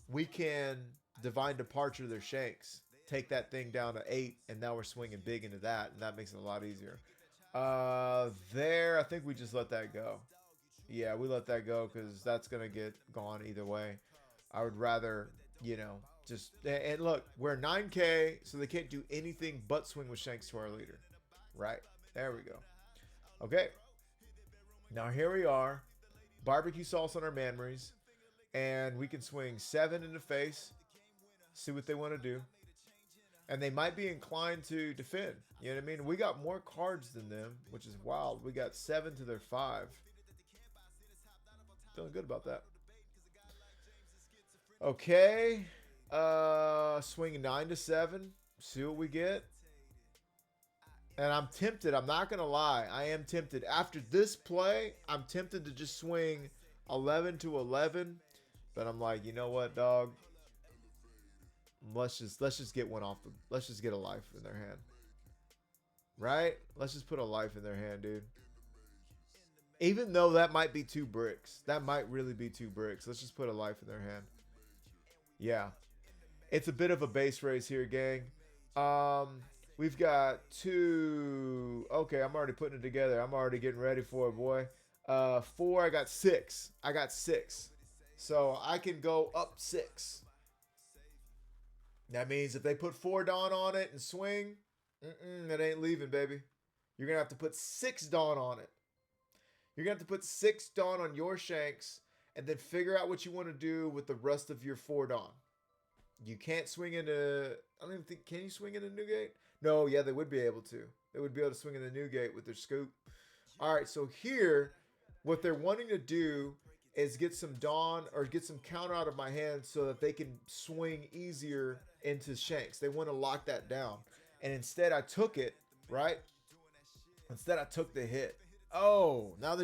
we can Divine Departure their Shanks take that thing down to 8, and now we're swinging big into that, and that makes it a lot easier. There, I think we just let that go. Yeah, we let that go because that's going to get gone either way. I would rather, you know, just... And look, we're 9K, so they can't do anything but swing with Shanks to our leader. Right? There we go. Okay. Now here we are. Barbecue sauce on our memories. And we can swing 7 in the face. See what they want to do. And they might be inclined to defend. You know what I mean? We got more cards than them, which is wild. We got 7 to their 5. Feeling good about that. Okay. Swing 9 to 7. See what we get. And I'm tempted. I'm not going to lie. I am tempted. After this play, I'm tempted to just swing 11 to 11. But I'm like, you know what, dog? Let's just get one off the... Let's just get a life in their hand. Right? Let's just put a life in their hand, dude. Even though that might be 2 bricks. That might really be 2 bricks. Let's just put a life in their hand. Yeah. It's a bit of a base race here, gang. We've got 2... Okay, I'm already putting it together. I'm already getting ready for it, boy. 4, I got 6. I got 6. So I can go up 6. That means if they put 4 Dawn on it and swing, it ain't leaving, baby. You're going to have to put 6 Dawn on it. You're going to have to put 6 Dawn on your Shanks and then figure out what you want to do with the rest of your 4 Dawn. You can't swing into... I don't even think... Can you swing into Newgate? No, yeah, they would be able to. They would be able to swing into Newgate with their scoop. All right, so here, what they're wanting to do is get some Dawn or get some counter out of my hand so that they can swing easier into Shanks. They want to lock that down. And instead I took it, right? Instead I took the hit. Oh, now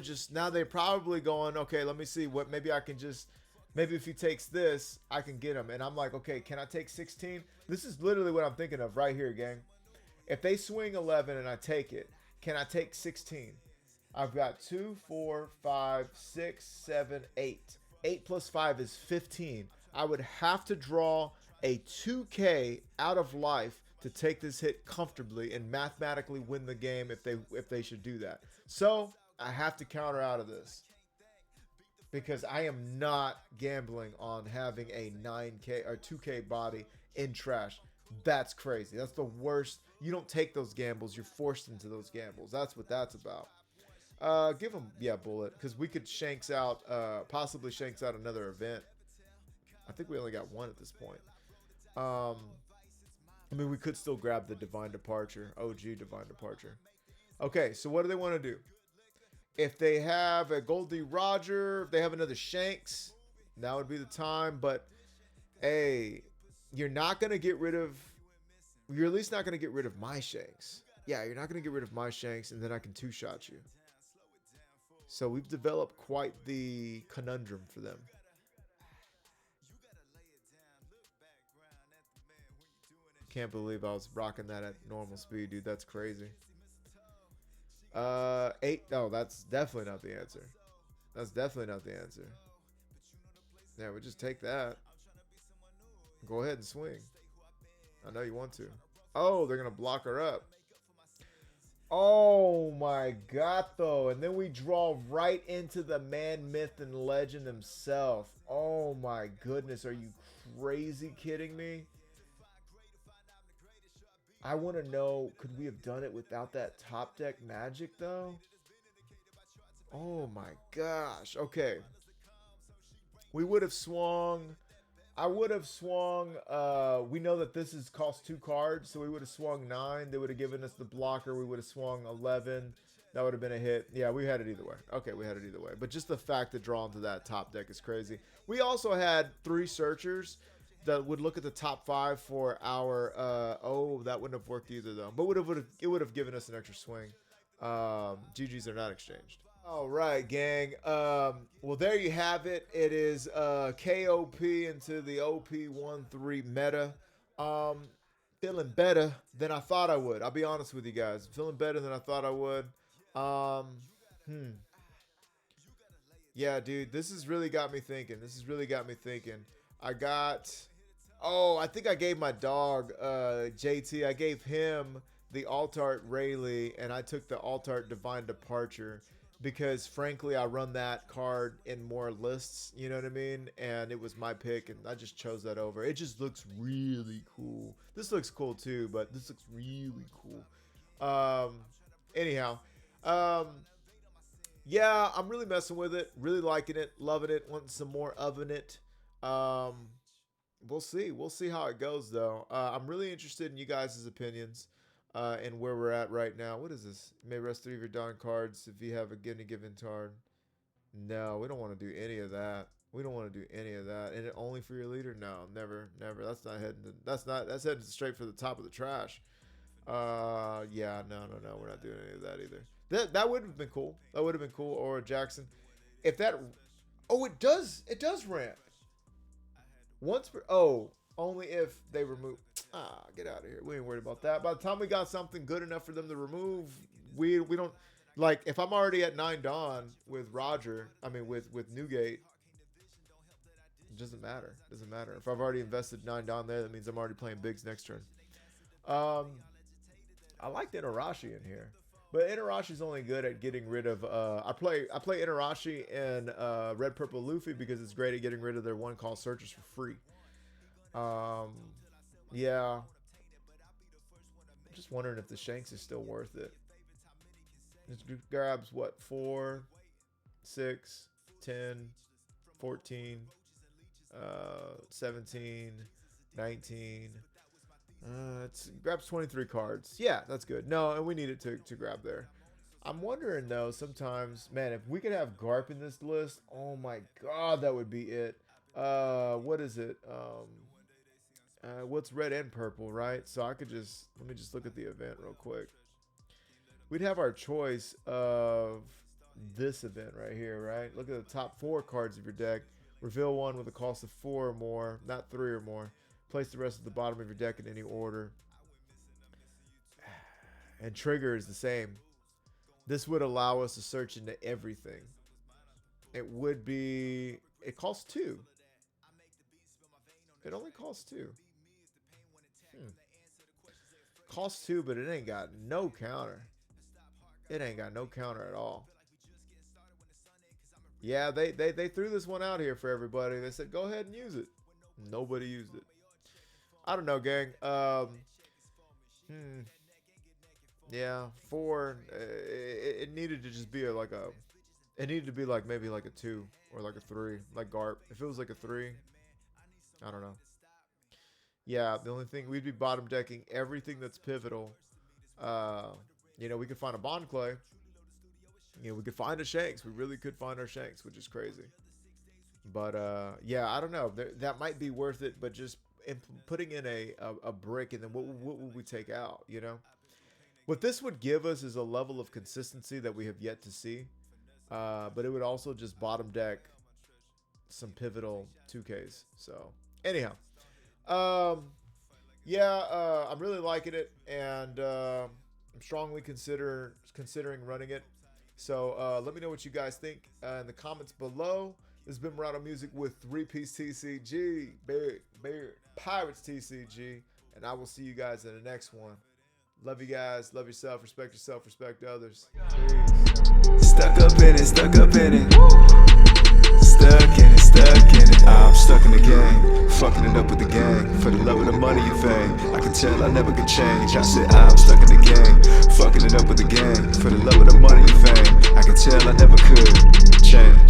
they're probably going, okay, let me see what, maybe I can just, maybe if he takes this, I can get him. And I'm like, okay, can I take 16? This is literally what I'm thinking of right here, gang. If they swing 11 and I take it, can I take 16? I've got 2, 4, 5, 6, 7, 8. 8 plus 5 is 15. I would have to draw a 2K out of life to take this hit comfortably and mathematically win the game if they should do that. So I have to counter out of this because I am not gambling on having a 9K or 2K body in trash. That's crazy. That's the worst. You don't take those gambles. You're forced into those gambles. That's what that's about. Give him, yeah, bullet, because we could Shanks out, possibly Shanks out another event. I think we only got 1 at this point. I mean, we could still grab the Divine Departure, OG Divine Departure. Okay, so what do they want to do? If they have a Gol D Roger, if they have another Shanks, that would be the time. But, hey, you're not going to get rid of, you're at least not going to get rid of my Shanks. Yeah, you're not going to get rid of my Shanks, and then I can 2-shot you. So we've developed quite the conundrum for them. Can't believe I was rocking that at normal speed, dude. That's crazy. 8. No, that's definitely not the answer. That's definitely not the answer. Yeah, we just take that. Go ahead and swing. I know you want to. Oh, they're going to block her up. Oh my God, though. And then we draw right into the man, myth, and legend himself. Oh my goodness. Are you crazy kidding me? I want to know, could we have done it without that top deck magic, though? Oh my gosh. Okay. We would have swung... I would have swung, we know that this is cost 2 cards, so we would have swung 9. They would have given us the blocker. We would have swung 11. That would have been a hit. Yeah, we had it either way. Okay, we had it either way. But just the fact that drawing to that top deck is crazy. We also had 3 searchers that would look at the top 5 for our, oh, that wouldn't have worked either, though. But it would have given us an extra swing. GGs are not exchanged. All right, gang. Well, there you have it. It is KOP into the OP13 meta. Feeling better than I thought I would. I'll be honest with you guys. Feeling better than I thought I would. Yeah, dude. This has really got me thinking. I got Oh, I think I gave my dog, JT, I gave him the Altart Rayleigh, and I took the Altart Divine Departure because, frankly, I run that card in more lists, you know what I mean? And it was my pick, and I just chose that over. It just looks really cool. This looks cool, too, but this looks really cool. Anyhow, yeah, I'm really messing with it, really liking it, loving it, wanting some more of it. We'll see how it goes, though. I'm really interested in you guys' opinions and where we're at right now. What is this? You may rest 3 of your Dawn cards if you have a given card. No, we don't want to do any of that. We don't want to do any of that. And only for your leader? No, never. That's not heading. That's heading straight for the top of the trash. Yeah, no. We're not doing any of that either. That would have been cool. That would have been cool. Or Jackson, if that. Oh, it does ramp. Once per, only if they remove. Get out of here. We ain't worried about that. By the time we got something good enough for them to remove, we don't like. If I'm already at 9 Dawn with Roger, I mean with Newgate, it doesn't matter. Doesn't matter. If I've already invested 9 Dawn there, that means I'm already playing bigs next turn. I like the Itarashi in here, but Itarashi's only good at getting rid of. I play Itarashi in Red Purple Luffy because it's great at getting rid of their 1-call searches for free. Yeah. I'm just wondering if the Shanks is still worth it. It grabs what? 4, 6, 10, 14, 17, 19. It grabs 23 cards. Yeah, that's good. No, and we need it to grab there. I'm wondering, though, sometimes, man, if we could have Garp in this list, oh my god, that would be it. What is it? What's red and purple, right? So I could just, let me just look at the event real quick. We'd have our choice of this event right here, right? Look at the top 4 cards of your deck. Reveal one with a cost of 4 or more, not 3 or more. Place the rest at the bottom of your deck in any order. And trigger is the same. This would allow us to search into everything. It would be, it costs 2. It only costs 2. Costs 2, but it ain't got no counter. It ain't got no counter at all. Yeah, they threw this one out here for everybody. They said, go ahead and use it. Nobody used it. I don't know, gang. Yeah, 4. It needed to just be it needed to be like maybe like a 2 or like a 3, like Garp. If it was like a 3, I don't know. Yeah, the only thing, we'd be bottom decking everything that's pivotal. You know, we could find a Bond Clay. You know, we could find a Shanks. We really could find our Shanks, which is crazy. But yeah, I don't know. That might be worth it, but just putting in a brick, and then what would we take out, you know? What this would give us is a level of consistency that we have yet to see. But it would also just bottom deck some pivotal 2Ks. So anyhow, yeah, I'm really liking it, and I'm strongly considering running it. So let me know what you guys think in the comments below. This has been Murado Music with 3-Piece TCG, Bear Pirates TCG, and I will see you guys in the next one. Love you guys. Love yourself. Respect others. Peace. Stuck up in it. Stuck in it. I'm stuck in the game, fucking it up with the gang. For the love of the money and fame, I can tell I never could change. I said I'm stuck in the game, fucking it up with the gang. For the love of the money and fame, I can tell I never could change.